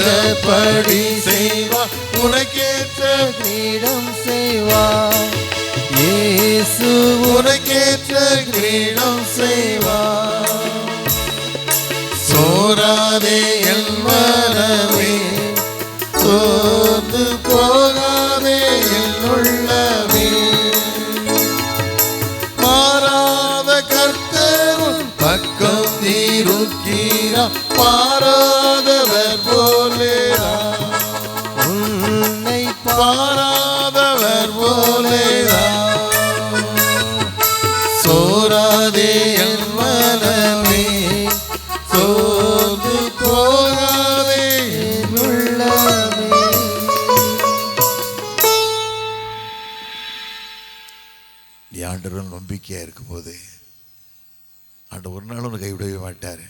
சித்தப்படி செய்வார், உனக்கேற்ற கிரீடம் செய்வார். இயேசு உனக்கேற்ற கிரீடம் செய்வார். சோராதே என் மனமே, சோர்ந்து போகாதே என் உள்ளமே. மாறாத கர்த்தரும் பக்கம் நீருக்கீரா, மாறாதவர் போலேதான், உன்னை மாறாதவர் போலேதான். சோராதே என் மனமே, சோர்ந்து போகாதே என் உள்ளமே. நீ ஆண்டவன் நம்பிக்கையா இருக்கும்போது ஆண்டவர் ஒரு நாள் உனக்கு கைவிடவே மாட்டார்.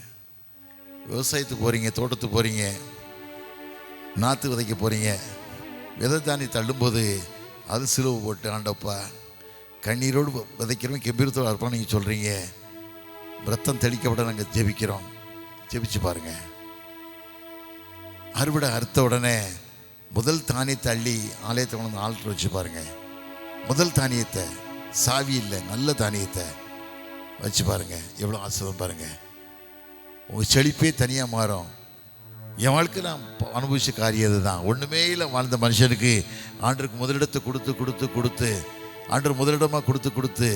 விவசாயத்துக்கு போறீங்க, தோட்டத்துக்கு போறீங்க, நாற்று விதைக்க போறீங்க, விதை தாண்டி தள்ளும்போது அது சிலுவை போட்டு ஆண்டப்பா கண்ணீரோடு விதைக்கிறவங்க கெம்பீரத்தோடு இருப்போம். நீங்கள் சொல்கிறீங்க ரத்தம் தெளிக்கப்பட நாங்கள் ஜெபிக்கிறோம். ஜெபிச்சு பாருங்க. அறுவடை அறுத்த உடனே முதல் தானியத்தை அள்ளி ஆலயத்தை கொண்டு ஆல்டர் வச்சு பாருங்க. முதல் தானியத்தை, சாவி இல்லை, நல்ல தானியத்தை வச்சு பாருங்க. எவ்வளோ ஆசீர்வாதம் பாருங்க. உங்கள் செழிப்பே தனியாக மாறும். என் வாழ்க்கை நான் அனுபவிச்ச காரியம் அதுதான். ஒன்றுமே இல்லை வாழ்ந்த மனுஷனுக்கு ஆண்டருக்கு முதலிடத்தை கொடுத்து கொடுத்து கொடுத்து ஆண்டர் முதலிடமாக கொடுத்து கொடுத்து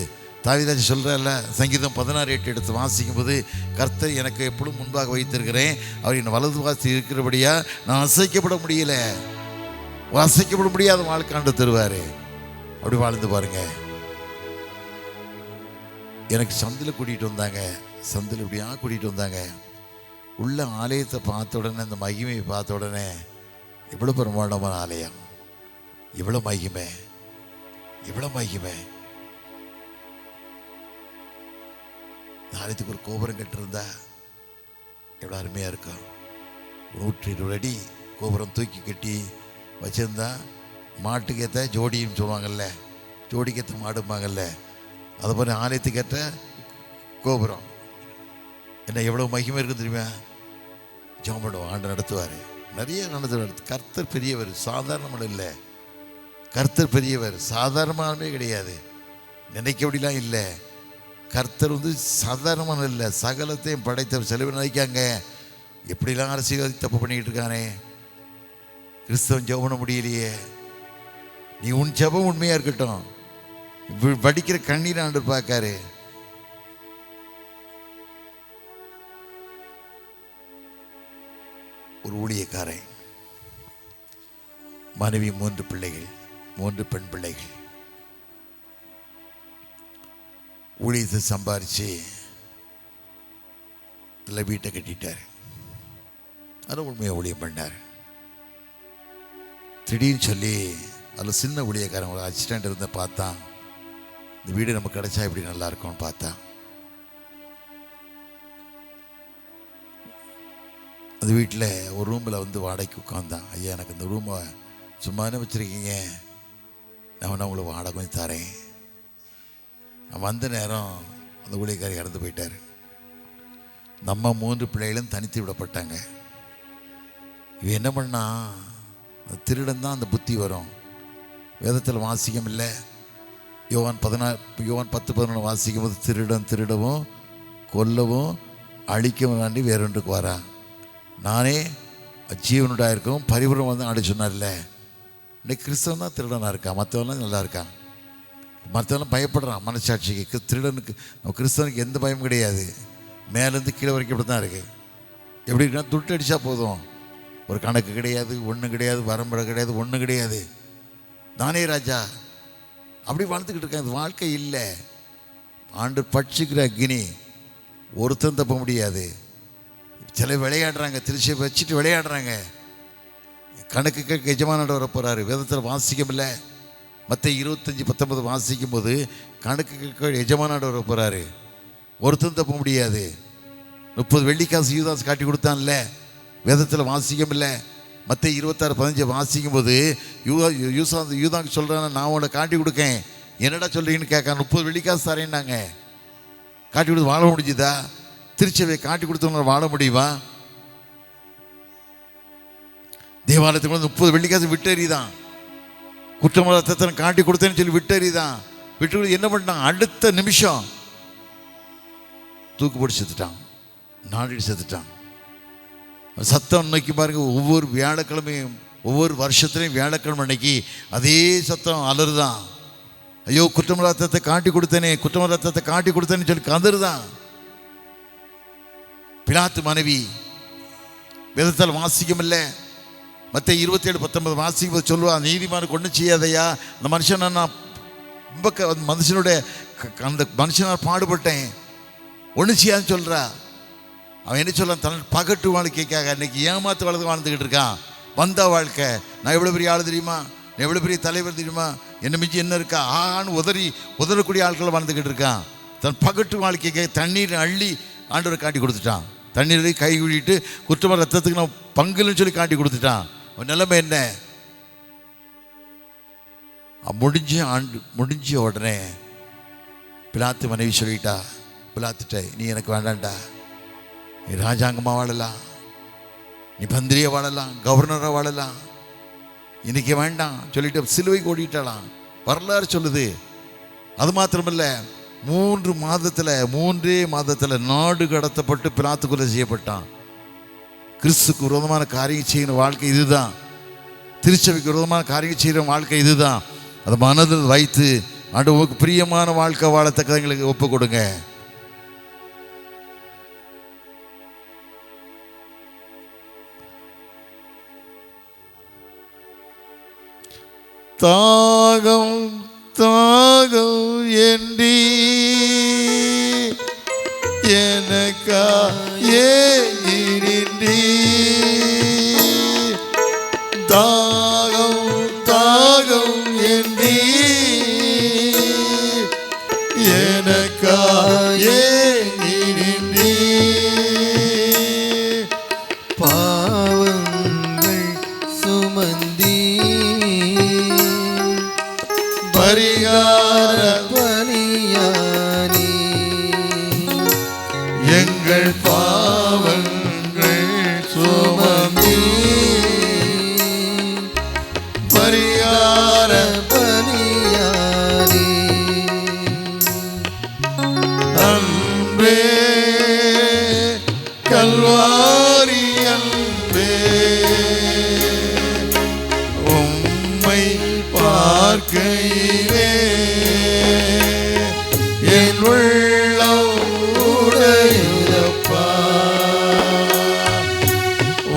தாவீது சொல்கிறார்ல, சங்கீதம் 16:8 எடுத்து வாசிக்கும்போது, கர்த்தர் எனக்கு எப்பொழுதும் முன்பாக வைத்திருக்கிறேன், அவர் என் வலது வாசி இருக்கிறபடியா நான் அசைக்கப்பட முடியல. அசைக்கப்பட முடியாத வாழ்க்கை ஆண்டு தருவார். அப்படி வாழ்ந்து பாருங்க. எனக்கு சந்தில் கூட்டிகிட்டு வந்தாங்க. சந்தில் இப்படியா கூட்டிகிட்டு வந்தாங்க. உள்ள ஆலயத்தை பார்த்த உடனே, அந்த மகிமையை பார்த்த உடனே, இவ்வளோ பிரமாண்டமான ஆலயம், இவ்வளோ மகிமை, இவ்வளோ மகிமை. ஆலயத்துக்கு ஒரு கோபுரம் கட்டிருந்தா எவ்வளோ அருமையாக இருக்கும். 120 அடி கோபுரம் தூக்கி கட்டி வச்சுருந்தா மாட்டுக்கு ஏற்ற ஜோடின்னு சொல்லுவாங்கல்ல, ஜோடிக்கு ஏற்ற மாடுப்பாங்கல்ல, அதை போல ஆலயத்துக்கு ஏற்ற கோபுரம். என்ன எவ்வளோ மகிமை இருக்குது தெரியுமா? ஜெபம் பண்ணுவோம், ஆண்டு நடத்துவார். நிறைய நடத்துவார். கர்த்தர் பெரியவர், சாதாரணமான இல்லை. கர்த்தர் பெரியவர், சாதாரணமானவே கிடையாது. நினைக்க அப்படிலாம் இல்லை. கர்த்தர் சாதாரணமான இல்லை, சகலத்தையும் படைத்தவர். சில பேர் நினைக்காங்க எப்படிலாம் அரசியல் தப்பு பண்ணிக்கிட்டு இருக்கானே, கிறிஸ்தவன் ஜெபம் பண்ண முடியலையே. நீ உன் ஜெபம் உண்மையாக இருக்கட்டும். வடிக்கிற கண்ணீர் ஆண்டு பார்க்காரு. ஒரு ஊழியக்காரன், மனைவி, 3 பிள்ளைகள், 3 பெண் பிள்ளைகள். ஊழியத்தை சம்பாரிச்சு இதில் வீட்டை கட்டிட்டார். அதில் உண்மையாக ஊழியம் பண்ணார். திடீர்னு சொல்லி அதில் சின்ன ஊழியக்காரன் ஒரு அசிஸ்டண்ட் இருந்த பார்த்தான். இந்த வீடு நமக்கு கிடைச்சா எப்படி நல்லா இருக்கும்னு பார்த்தா, அந்த வீட்டில் ஒரு ரூமில் வாடகைக்கு உட்காந்தான். ஐயா, எனக்கு இந்த ரூமை சும்மானே வச்சுருக்கீங்க, நான் உங்களுக்கு வாடகை கொஞ்சம் தரேன். நான் வந்த நேரம் அந்த ஊழியக்காரர் இறந்து போயிட்டார். நம்ம 3 பிள்ளைகளும் தனித்து விடப்பட்டாங்க. இவன் என்ன பண்ணா, திருடன் தான் அந்த புத்தி வரும். வேதத்தில் வாசிக்கம் இல்லை, யோவான் 10:11 வாசிக்கும் போது, திருடன் திருடவும் கொல்லவும் அழிக்கவும் வேண்டி வேறொன்றுக்கு வரா, நானே ஜீவனுடாக இருக்கும் பரிபூர்ணம் வந்து ஆடி சொன்னார்ல. இன்னைக்கு கிறிஸ்தவன் தான் திருடனாக இருக்கான், மற்றவெல்லாம் நல்லா இருக்கான். மற்றவெல்லாம் பயப்படுறான் மனசாட்சிக்கு. திருடனுக்கு, நம்ம கிறிஸ்தவனுக்கு எந்த பயமும் கிடையாது. மேலேருந்து கீழே வரைக்கும் இப்படி தான் இருக்குது. எப்படி இருக்குன்னா, துட்டு அடித்தா போதும், ஒரு கணக்கு கிடையாது, ஒன்றும் கிடையாது, வரம்பட கிடையாது, ஒன்றும் கிடையாது. நானே ராஜா அப்படி வாழ்ந்துக்கிட்டு இருக்கேன். அது வாழ்க்கை இல்லை. ஆண்டு பட்சிக்கிற அக்னி, ஒருத்தன் தப்ப முடியாது. சில விளையாடுறாங்க, திருச்சியை வச்சுட்டு விளையாடுறாங்க. கணக்கு எஜமானோட வர போகிறாரு. வேதத்தில் வாசிக்கும் இல்லை, மத்தேயு 25:19 வாசிக்கும் போது கணக்கு எஜமானோட வர போகிறாரு. ஒருத்தன் தப்ப முடியாது. 30 வெள்ளிக்காசு யூதாஸ் காட்டி கொடுத்தான்ல, வேதத்தில் வாசிக்கும் இல்லை. மத்தேயு 26:15 வாசிக்கும் போது யூதாக்கு சொல்கிறான், நான் உன்னை காட்டி கொடுக்கேன், என்னடா சொல்கிறீங்கன்னு கேட்க, 30 வெள்ளிக்காசு தரேன்னாங்க. காட்டி கொடுத்து வாழ முடிஞ்சுதா? திருச்சபையை காட்டி கொடுத்தவங்க வாழ முடியுமா? தேவாலயத்துக்கு வந்து 30 வெள்ளிக்காசு விட்டறிதான். குற்றமற்ற ரத்தத்தை காட்டி கொடுத்தேன்னு சொல்லி விட்டறிதான். விட்டு என்ன பண்ணான்? அடுத்த நிமிஷம் தூக்கு போட்டு செத்துட்டான், நாடி செத்துட்டான். சத்தம் நோக்கி பாருங்க, ஒவ்வொரு வியாழக்கிழமையும் ஒவ்வொரு வருஷத்துலையும் வியாழக்கிழமை அன்னைக்கு அதே சத்தம் அலறுதான். ஐயோ குற்றமற்ற ரத்தத்தை காட்டி கொடுத்தேனே, குற்றமற்ற ரத்தத்தை காட்டி கொடுத்தேன்னு சொல்லி கதறுதான். பிலாத்து மனைவி வேதத்தால் வாசிக்கும் இல்லை, மத்தேயு 27:19 வாசிக்கும் சொல்லுவா, நீதிமானுக்கு ஒன்றும் செய்யாதையா, அந்த மனுஷனை நான் ரொம்ப மனுஷனுடைய அந்த மனுஷனால் பாடுபட்டேன், ஒன்றும் செய்யாதுன்னு சொல்கிறா. அவன் என்ன சொல்கிறான்? தன் பகட்டு வாழ்க்கைக்காக இன்னைக்கு ஏமாத்து வாழ்ந்துக்கிட்டு இருக்கான். வந்த வாழ்க்கை, நான் எவ்வளோ பெரிய ஆள் தெரியுமா, நான் எவ்வளோ பெரிய தலைவர் தெரியுமா, என்ன மிஞ்சி என்ன இருக்கா, ஆன்னு உதறக்கூடிய ஆட்களை வாழ்ந்துக்கிட்டு இருக்கான். தன் பகட்டு வாழ்க்கைக்கு தண்ணீர் அள்ளி ஆண்டவரை காட்டி கொடுத்துட்டான். தண்ணீரை கை குழிட்டு குற்றமற்ற ரத்தத்துக்கு நான் பங்குன்னு சொல்லி காட்டி கொடுத்துட்டான். அவன் நிலைமை என்ன? முடிஞ்ச உடனே பிலாத்து மனைவி சொல்லிட்டா, பிலாத்துட்ட, நீ எனக்கு வேண்டாண்டா, நீ ராஜாங்கமாக வாழலாம், நீ பந்திரியை வாழலாம், கவர்னராக வாழலாம், இன்னைக்கு வேண்டாம் சொல்லிட்டு சிலுவைக்கு ஓடிட்டாலாம். வரலாறு சொல்லுது. அது மாத்திரமில்ல, 3 மாதத்தில் நாடு கடத்தப்பட்டு பிலாத்துக்குள்ள செய்யப்பட்டான். கிறிஸ்துக்கு விரோதமான காரியம் செய்கிற வாழ்க்கை இதுதான். திருச்சபைக்கு விரோதமான காரியம் செய்கிற வாழ்க்கை இதுதான். அதை மனதில் வைத்து ஆண்டவருக்கு பிரியமான வாழ்க்கை வாழத்தக்க எங்களுக்கு ஒப்பு கொடுங்க. தாகம் தாகம் என்றி எனக்கா ஏங்கின்றி, தாகம் தாகம் என்றி எனக்கா ஏங்கின்றி, பாவங்கள் சுமந்தி பரிகார பலியானி, எங்கள் பாவங்கள் சுமந்தி பரிகார பலியானி, அன்பே கல்வாரி அன்பே, உம்மை பார்க்கையிலே என் உள்ளம் உடையுதப்பா,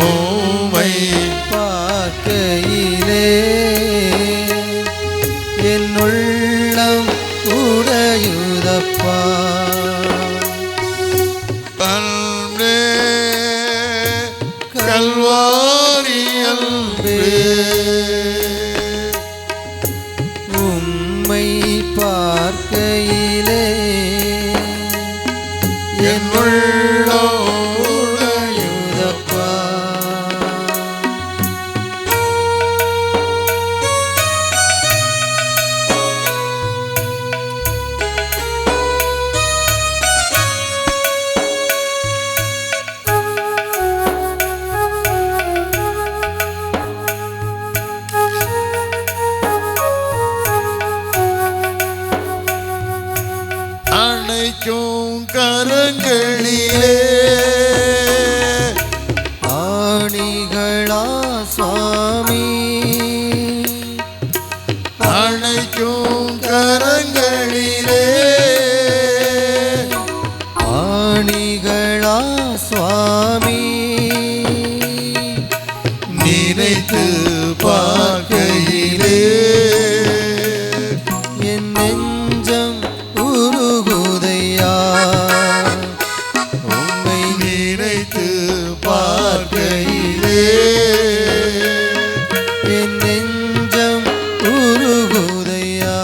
உம்மை பார்க்கையிலே என் உள்ளம் உடையுதப்பா, அன்பே கல்வாரி அன்பே, உம்மை பார்க்கையிலே என் உள்ளம் உடையுதப்பா, அணைக்கும் கரங்களிலே ஆணிகளா சுவாமி, அணைக்கும் கரங்களிலே ஆணிகளா சுவாமி, நினைத்து பார்க்கையிலே என் நெஞ்சம் உருகுதையா, உம்மை நினைத்து பார்க்கையிலே என் நெஞ்சம் உருகுதையா,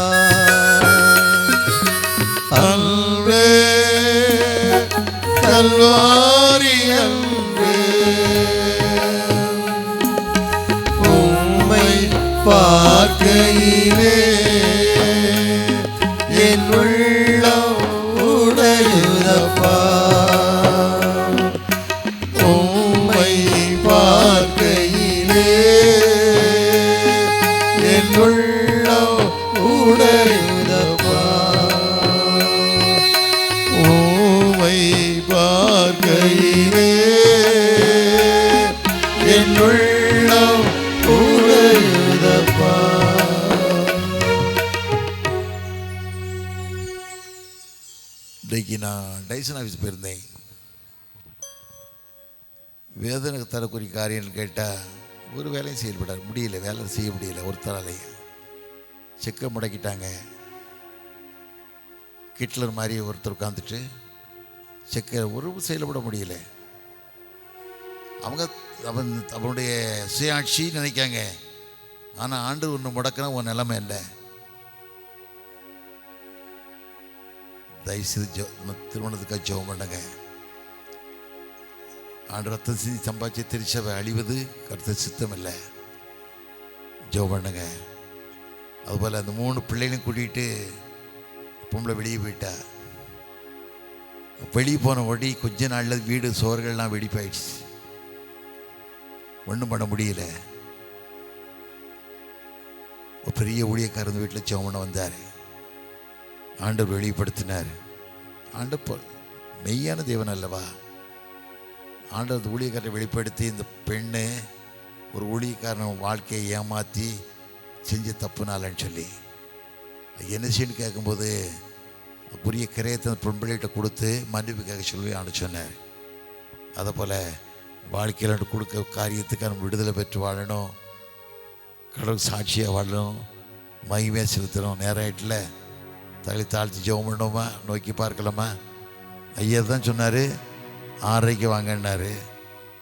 அன்பே கல்வாரி அன்பே, உம்மை பார்க்கையிலே என் உள்ளம் உடையுதப்பா, உம்மை பார்க்கையிலே உள்ளம் உடையுதப்பா. உம்மை பார்க்கையிலே என் உள்ளம் உடையுதப்பா. இன்றைக்கு நான் டைசன் ஆஃபீஸ் போயிருந்தேன். வேதனை தரக்கூடிய காரியங்கள் கேட்டால் ஒரு வேலையும் செயல்பட முடியல, வேலை செய்ய முடியல. ஒருத்தராலையும் செக்கை முடக்கிட்டாங்க. ஹிட்லர் மாதிரி ஒருத்தர் உட்காந்துட்டு செக்கை ஒரு செயல்பட முடியல. அவனுடைய சுயாட்சி நினைக்காங்க. ஆனால் ஆண்டு ஒன்று முடக்கினா உன் நிலைமை இல்லை. தயவுசெய்து திருமணத்துக்காக ஜெபம் பண்ணுங்க. ஆண்டு ரத்தம் சிந்தி சம்பாதிச்சு திருச்சபை அழிவது கருத்து சித்தம் இல்லை. ஜெபம் பண்ணுங்க. அதுபோல் அந்த 3 பிள்ளைகளையும் கூட்டிகிட்டு பொம்பளை வெளியே போயிட்டா. வெளியே போன ஒடி கொஞ்ச நாளில் வீடு சோர்கள்லாம் வெடிப்பாயிடுச்சு. ஒன்றும் பண்ண முடியல. ஒரு பெரிய ஊழியக்காரர் வீட்டில் ஜெபம் பண்ண வந்தார். ஆண்டவர் வெளிப்படுத்தினார். ஆண்டவர் மெய்யான தேவன் அல்லவா? ஆண்டவர் ஊழியக்காரரை வெளிப்படுத்தி இந்த பெண்ணு ஒரு ஊழியக்காரன் வாழ்க்கையை ஏமாற்றி செஞ்ச தப்புனாலன்னு சொல்லி என்ன செய்யணும்னு கேட்கும்போது புரிய கிரயத்தை பொன்பிள்ளைகிட்ட கொடுத்து மன்னிப்பு கேட்க சொல்லி ஆண்டு சொன்னார். அதை போல் வாழ்க்கையில் கொடுக்க காரியத்துக்கு நம்ம விடுதலை பெற்று வாழணும், கடவுள் சாட்சியாக வாழணும், மகிமையாக செலுத்தணும். நேரம் ஆயிட்டில் தலை தாழ்த்தி ஜெபம் பண்ணோமா, நோக்கி பார்க்கலாமா? ஐயா தான் சொன்னார் 6:30 வாங்கன்னாரு.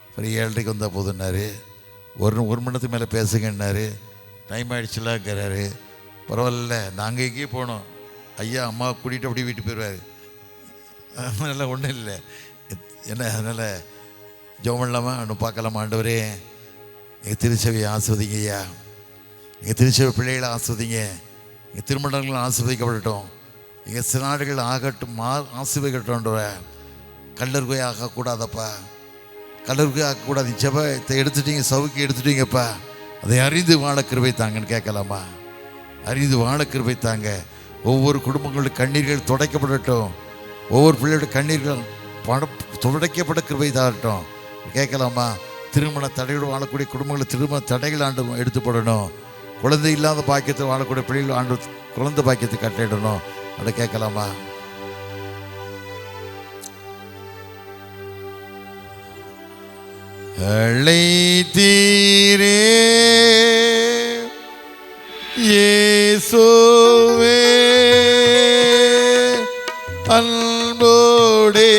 அப்புறம் 7:30 வந்தால் போதுன்னாரு. ஒரு மணி நேரத்துக்கு மேலே பேசுங்கன்னாரு. டைம் ஆகிடுச்சுலாங்கிறாரு. பரவாயில்ல, நாங்கள் எங்கேயும் போனோம். ஐயா அம்மா கூட்டிகிட்டு அப்படியே வீட்டுக்கு போயிடுவார். அதனால் ஒன்றும் இல்லை. என்ன அதனால் ஜெபம் பண்ணலாமா? ஒன்று பார்க்கலாமா? ஆண்டவரே, எங்கள் திருச்சபையை ஆஸ்வதிங்க ஐயா. எங்கள் திருச்சபை பிள்ளைகளை ஆஸ்வதிங்க. எங்கள் திருமணங்களும் ஆசீர்வதிக்கப்படட்டும். எங்கள் சினாடுகள் ஆகட்டும், ஆசீர்வதிக்கட்டும்ன்ற. கல்லறுகை ஆகக்கூடாதப்பா, கல்லறுகை ஆகக்கூடாது. ஜெபத்தை எடுத்துட்டீங்க, சவுக்கி எடுத்துட்டீங்கப்பா. அதை அறிந்து வாழ கிருபை தாங்கன்னு கேட்கலாமா? அறிந்து வாழ கிருபை தாங்க. ஒவ்வொரு குடும்பங்களுடைய கண்ணீர்கள் துடைக்கப்படட்டும். ஒவ்வொரு பிள்ளையோட கண்ணீர்கள் துடைக்கப்பட கிருபை தாகட்டும் கேட்கலாமா? திருமண தடையோடு வாழக்கூடிய குடும்பங்களை திருமண தடைகள் ஆண்டு எடுத்துப்படணும். குழந்தை இல்லாத பாக்கியத்தை வாழக்கூடிய பிள்ளைகள் ஆண்டு குழந்தை பாக்கியத்தை கட்டிடணும். அதை கேட்கலாமா? அழைத்தீரே இயேசுவே, அன்போடே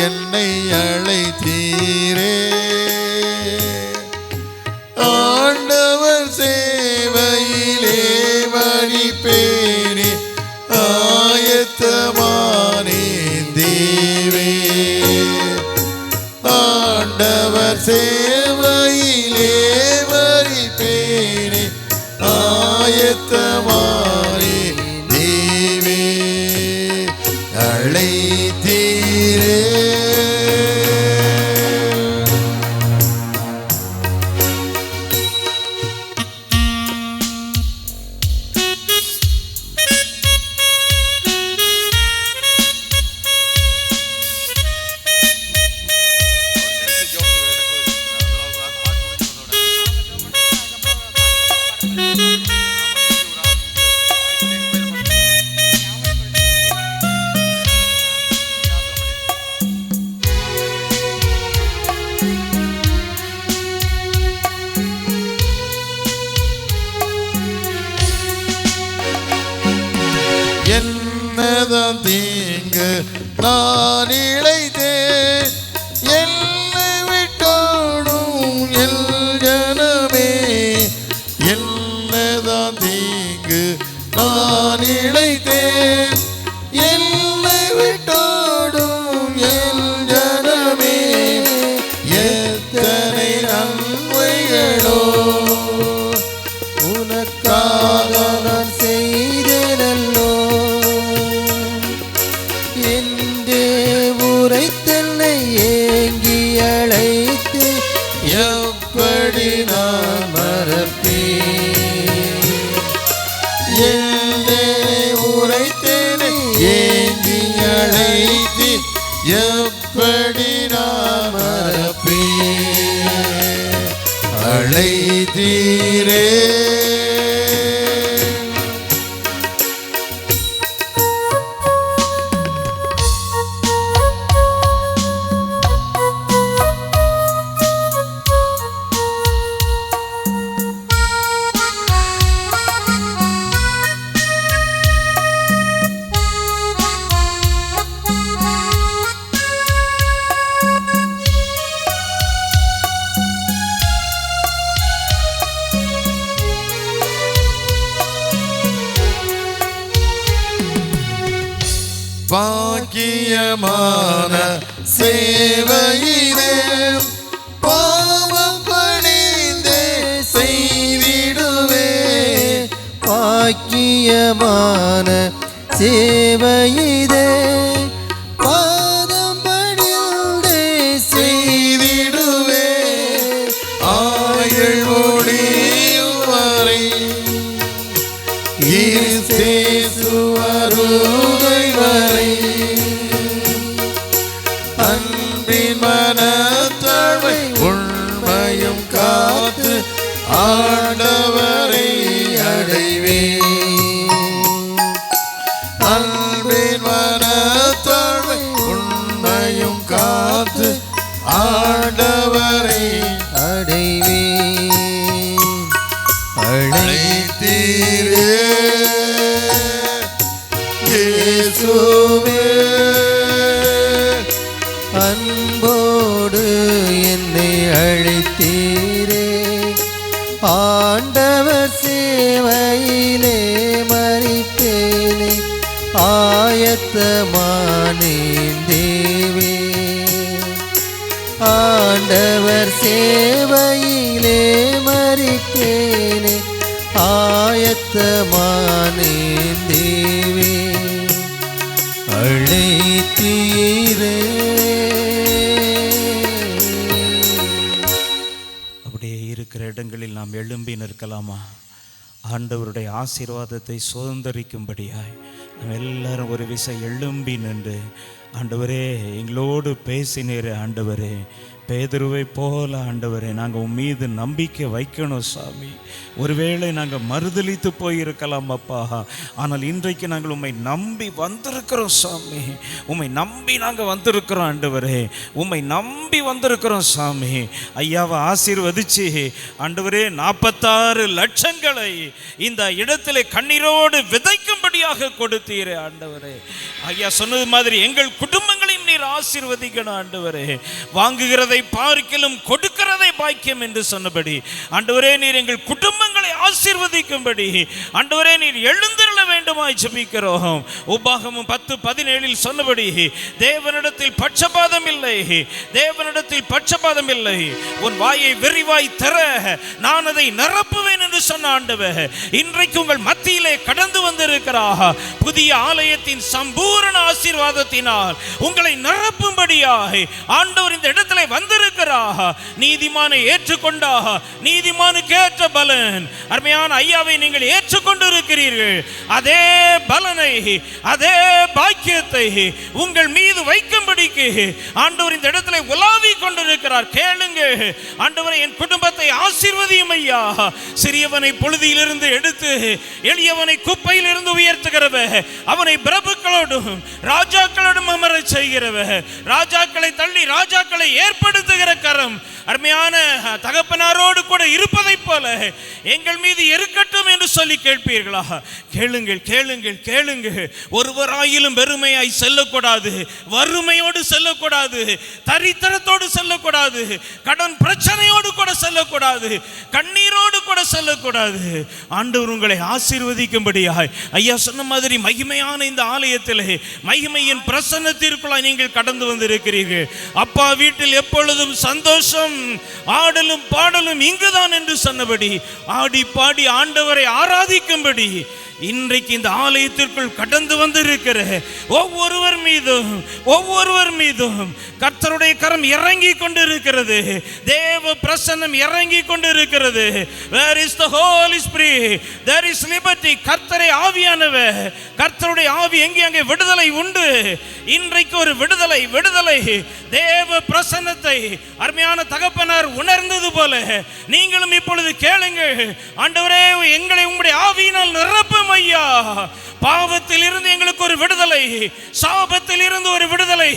என்னை அழைத்தீரே. ஆண்டவர் சேவையிலே மடிப்பேனே, ஆயத்தமானேன் தேவே. ஆண்டவர் சேவையிலே மடிப்பேனே, ஆயத்தமானேன் தேவே. அழைத்தீரே என்னதான் தீங்கு நான் இழைத்தேன், என்னை விட்டோடும் எல் ஜனமே. என்னதான் தீங்கு நான் இழைத்தேன், என்னை விட்டோடும் எல் ஜனமே. எத்தனை நன்மைகளோ உனக்காக நான் செய்தேனல்லோ. என்றே உரை அழைத்தீரே. பாக்கியமான சேவையிலே பாவம் பணிந்தே செய்திடுவே. பாக்கியமான சேவையிலே பாதம் பணிந்தே செய்திடுவே. ஆயுள் முடியும் வரை வருகை வரை அன்பின் மனத்தாழ்வை உண்மையும் காத்து ஆண்டவரை அடைவே. அன்பின் மனத்தாழ்வை உண்மையும் காத்து ஆண்டவரை அடைவே. அழைத்தீரே இயேசுவே. அன்போடு என்னை அழைத்தீரே. ஆண்டவர் சேவையிலே மரிப்பேனே ஆயத்தமானேன் தேவே. ஆண்டவர் சேவையிலே மரிப்பேனே ஆயத்தமானேன் தேவே. அழைத்தீரே. அப்படியே இருக்கிற இடங்களில் நாம் எழும்பி நிற்கலாமா? ஆண்டவருடைய ஆசீர்வாதத்தை சுதந்திரிக்கும்படியாய் நாம் எல்லாரும் ஒரு விசை எழும்பி நின்று, ஆண்டவரே எங்களோடு பேசினீரே ஆண்டவரே, பேதுருவை போல ஆண்டவரே நாங்கள் உன் மீது நம்பிக்கை வைக்கணும் சாமி. ஒருவேளை நாங்கள் மறுதலித்து போயிருக்கலாம் அப்பா, ஆனால் இன்றைக்கு நாங்கள் உம்மை நம்பி வந்திருக்கிறோம் சாமி. உம்மை நம்பி நாங்கள் வந்திருக்கிறோம் ஆண்டவரே, உம்மை நம்பி வந்திருக்கிறோம் சாமி. ஐயாவை ஆசீர்வதிச்சு ஆண்டவரே 46 லட்சங்களை இந்த இடத்திலே கண்ணீரோடு விதைக்கும்படியாக கொடுத்தீரே ஆண்டவரே. ஐயா சொன்னது மாதிரி எங்கள் குடும்பங்களையும் நீர் ஆசீர்வதிக்கணும் ஆண்டவரே. வாங்குகிறதை பார்க்கிலும் கொடுக்கிறதை பாக்கியம் என்று சொன்னபடி ஆண்டவரே நீர் எங்கள் குடும்பங்களை ஆசீர்வதிக்கும்படி ஆண்டவரே நீர் எழுந்திருள வேண்டுமாய் ஜெபிக்கிறோம். உபாகமம் 10:17 சொன்னபடி தேவனிடத்தில் பட்சபாதம் இல்லை, தேவனிடத்தில் பட்சபாதம் இல்லை. உன் வாயை விரிவாய் தர நான் அதை நிரப்புவேன் என்று சொன்ன ஆண்டவர் இன்றைக்கு உங்கள் மத்தியிலே கடந்து வந்திருக்கிறார். புதிய ஆலயத்தின் சம்பூரண ஆசீர்வாதத்தினால் உங்களை நிரப்பும்படியாய் ஆண்டவர் இந்த இடத்திலே வந்திருக்கிறார். நீதிமானை ஏற்றுக்கொண்டா நீதிமானுக்கு ஏற்ற பலன். அருமையான ஐயாவை நீங்கள் ஏற்றுக்கொண்டு இருக்கிறீர்கள். அதே பலனை அதே பாக்கியத்தை உங்கள் மீது வைக்கும்படிக்கு ஆண்டவர் இந்த இடத்திலே உலாவி கொண்டிருக்கிறார். கேளுங்க ஆண்டவரை, என் குடும்பத்தை ஆசீர்வதியும் ஐயா. சிறியவனை புழுதியிலிருந்து எடுத்து எளியவனை குப்பையிலிருந்து உயர்த்துகிறவர், அவனை பிரபுக்களோடும் ராஜாக்களோடும் அமர செய்கிறவர், ராஜாக்களை தள்ளி ராஜாக்களை ஏற்படுத்துகிற கரம் அருமையான தகப்பனாரோடு கூட இருப்பதை போல எங்கள் மீது இருக்கட்டும் என்று சொல்லி கேட்பீர்களா? கேளுங்கள் கேளுங்கள் கேளுங்கள். ஒருவராயிலும் வெறுமையாய் செல்லக்கூடாது, வறுமையோடு செல்லக்கூடாது, தரித்திரத்தோடு செல்லக்கூடாது, கடன் பிரச்சனையோடு கூட செல்லக்கூடாது, கண்ணீரோடு கூட செல்லக்கூடாது. ஆண்டவர் உங்களை ஆசீர்வதிக்கும்படியாய் ஐயா சொன்ன மாதிரி மகிமையான இந்த ஆலயத்திலே மகிமையின் பிரசன்னத்திற்குள்ளாய் நீங்கள் கடந்து வந்திருக்கிறீர்கள். அப்பா வீட்டில் எப்பொழுதும் சந்தோஷம், ஆடலும் பாடலும் இங்குதான் என்று சொன்னபடி ஆடி பாடி ஆண்டவரை ஆராதிக்கும்படி இன்றைக்கு இந்த ஆலயத்திற்குள் கடந்து வந்திருக்கிற ஒவ்வொருவர் மீதும் கர்த்தருடைய கரம் இறங்கி கொண்டிருக்கிறது. தேவ பிரசன்னம் இறங்கி கொண்டிருக்கிறது. Where is the Holy Spirit? There is liberty. கர்த்தரை ஆவியானவர், கர்த்தருடைய ஆவி எங்கே அங்கே விடுதலை உண்டு. இன்றைக்கு ஒரு விடுதலை தேவ பிரசன்னத்தை அருமையான தகப்பனார் உணர்ந்தது போல நீங்களும் இப்பொழுது கேளுங்கள். ஆண்டவரே, எங்களை உம்முடைய ஆவியினால் நிரப்பும் ஐயா. பாவத்தில் இருந்து எங்களுக்கு ஒரு விடுதலை, சாபத்தில் இருந்து ஒரு விடுதலை,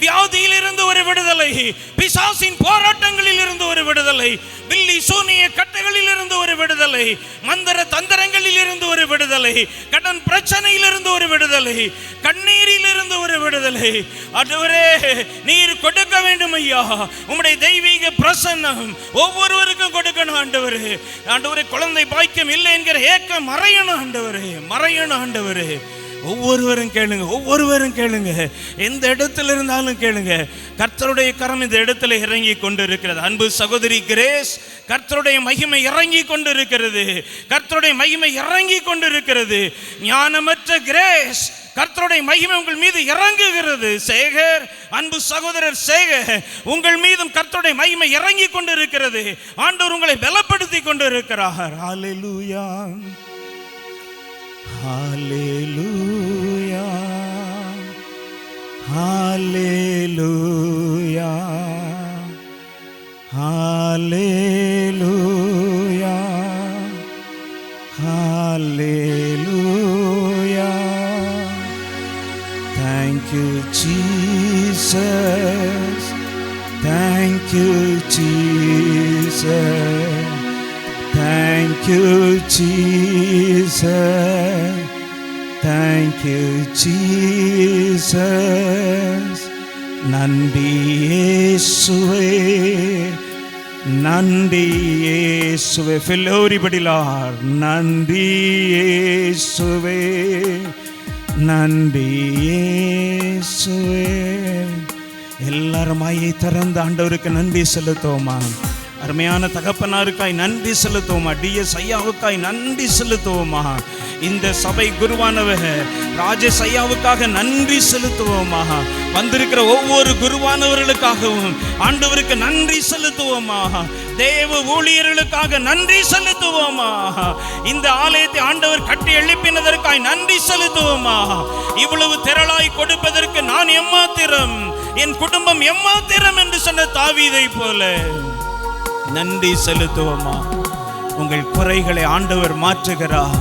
வியாதியில் இருந்து ஒரு விடுதலை, பிசாசின் போராட்டங்களில் இருந்து ஒரு விடுதலை, பில்லி சூனிய கட்டைகளில் இருந்து ஒரு விடுதலை, மந்திர தந்திரங்களில் இருந்து ஒரு விடுதலை, கடன் பிரச்சனையில் இருந்து ஒரு விடுதலை, கண்ணீரில் இருந்து ஒரு விடுதலை. ஆண்டவரே, நீர் கொடுக்க வேண்டும் ஐயா. உம்முடைய தெய்வீக பிரசன்னம் ஒவ்வொருவருக்கும் கொடுக்கணும் ஆண்டவரே. ஆண்டவரே, குழந்தை பாக்கியம் இல்லை என்கிற ஏக்கம் மறையணும் ஆண்டவரே. ஒவ்வொருவரும் கேளுங்க. எந்த இடத்துல இருந்தாலும் கேளுங்க. கர்த்தருடைய கரம் இந்த இடத்துல இறங்கி கொண்டிருக்கிறது. அன்பு சகோதரி கிரேஸ், கர்த்தருடைய மகிமை இறங்கி கொண்டிருக்கிறது. ஞானமற்ற கிரேஸ், கர்த்தருடைய மகிமை உங்கள் மீது இறங்குகிறது. சேகர், அன்பு சகோதரர் சேகர், உங்கள் மீதும் கர்த்தருடைய மகிமை இறங்கி கொண்டிருக்கிறது. ஆண்டவர் உங்களை பலப்படுத்தி கொண்டிருக்கிறார். ஹல்லேலூயா, ஹல்லேலூயா, ஹல்லேலூயா, ஹல்லேலூயா, ஹல்லேலூயா. Thank you Jesus, thank you Jesus, thank you Jesus, thank you Jesus. நன்றி இயேசுவே, நன்றி இயேசுவே. Fill everybody Lord. நன்றி இயேசுவே, நன்றி இயேசுவே. எல்லாரும் வாயை திறந்து ஆண்டவருக்கு நன்றி செலுத்துவோமா? அருமையான தகப்பனாருக்காய் நன்றி செலுத்துவோமா? டிஎஸ் ஐயாவுக்காய் நன்றி செலுத்துவோமா? இந்த சபை குருவானவர் ராஜேஷ் ஐயாவுக்காக நன்றி செலுத்துவோமா? வந்திருக்கிற ஒவ்வொரு குருவானவர்களுக்காகவும் ஆண்டவருக்கு நன்றி செலுத்துவோமா? தேவ ஊழியர்களுக்காக நன்றி செலுத்துவோமா? இந்த ஆலயத்தை ஆண்டவர் கட்டி எழுப்பினதற்காய் நன்றி செலுத்துவோமா? இவ்வளவு திரளாய் கொடுப்பதற்கு நான் எம்மாத்திரம், என் குடும்பம் எம்மாத்திரம் என்று சொன்ன தாவீதை போல நன்றி செலுத்துவோமா? உங்கள் குறைகளை ஆண்டவர் மாற்றுகிறார்,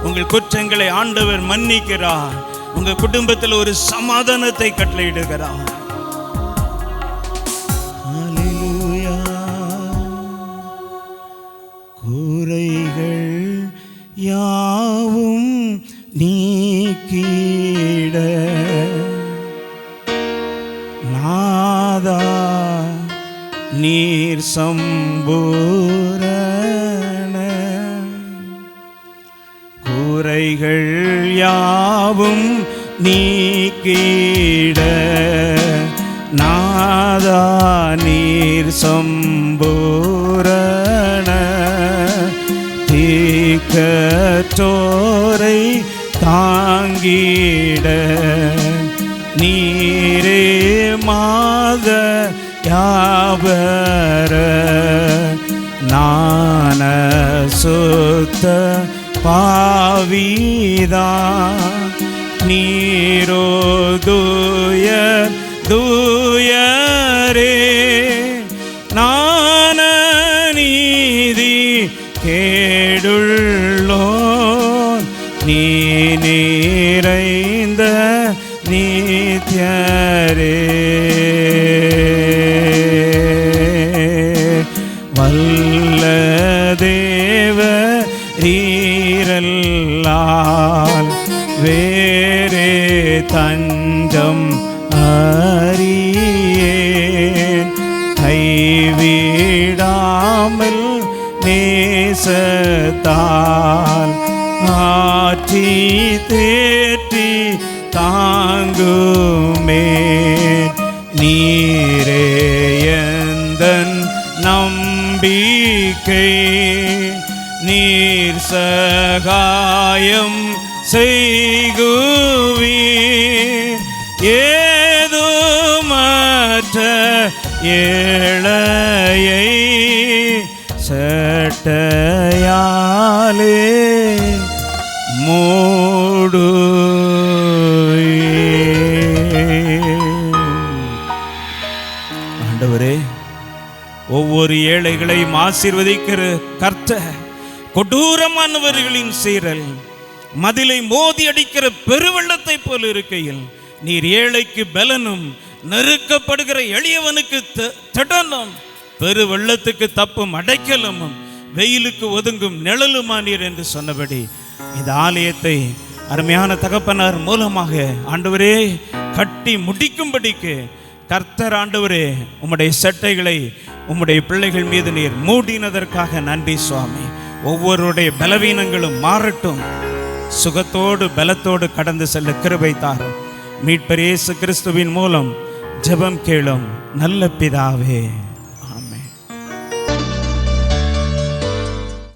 உங்கள் குற்றங்களை ஆண்டவர் மன்னிக்கிறார், உங்கள் குடும்பத்தில் ஒரு சமாதானத்தை கட்டளையிடுகிறார். ஹல்லேலூயா. குறைகள் யாவும் நீக்கிட நாதா நீர் சம்பூரண, குறைகள் யாவும் நீக்கிட நாதா நீர் சம்பூரண, தீக்கற்றோரை தாங்கிட நீரே மாத யாவர, நான சுத்த பாவிதா நீரோ தூயரே, நான நீதி கேடுள்ளோ நீ நிறைந்த நித்யரே, வல்ல தேவ ரீரல்லால் வேறே தஞ்சம் அறியேன், கைவிடாமல் நேசத்தால் ஆற்றி தேற்றி தாங்குமே, நீரே எந்தன் நம்பிக்கை, நீர் சகாயம் செய்குவீர். ஏதுமற்ற ஏழையை சட்டையாலே மூடு. ஆண்டவரே, ஒவ்வொரு ஏழைகளையும் ஆசீர்வதிக்கிற கர்த்தர் கொடூரமானவர்களின் சீரல் மதிலை மோதி அடிக்கிற பெருவெள்ளத்தை போல இருக்கையில் நீர் ஏழைக்கு பலனும் நெருக்கப்படுகிற எளியவனுக்கு திடனும் பெருவெள்ளத்துக்கு தப்பும் அடைக்கலமும் வெயிலுக்கு ஒதுங்கும் நிழலுமானீர் என்று சொன்னபடி இந்த ஆலயத்தை அருமையான தகப்பனார் மூலமாக ஆண்டவரே கட்டி முடிக்கும்படிக்கு கர்த்தர் ஆண்டவரே உம்முடைய சட்டைகளை உம்முடைய பிள்ளைகள் மீது நீர் மூடினதற்காக நன்றி சுவாமி. ஒவ்வொருடைய பலவீனங்களும் மாறட்டும். சுகத்தோடு பலத்தோடு கடந்து செல்ல கிருபை தாரும். மீட்பர் இயேசு கிறிஸ்துவின் மூலம் ஜெபம் கேளும் நல்ல பிதாவே.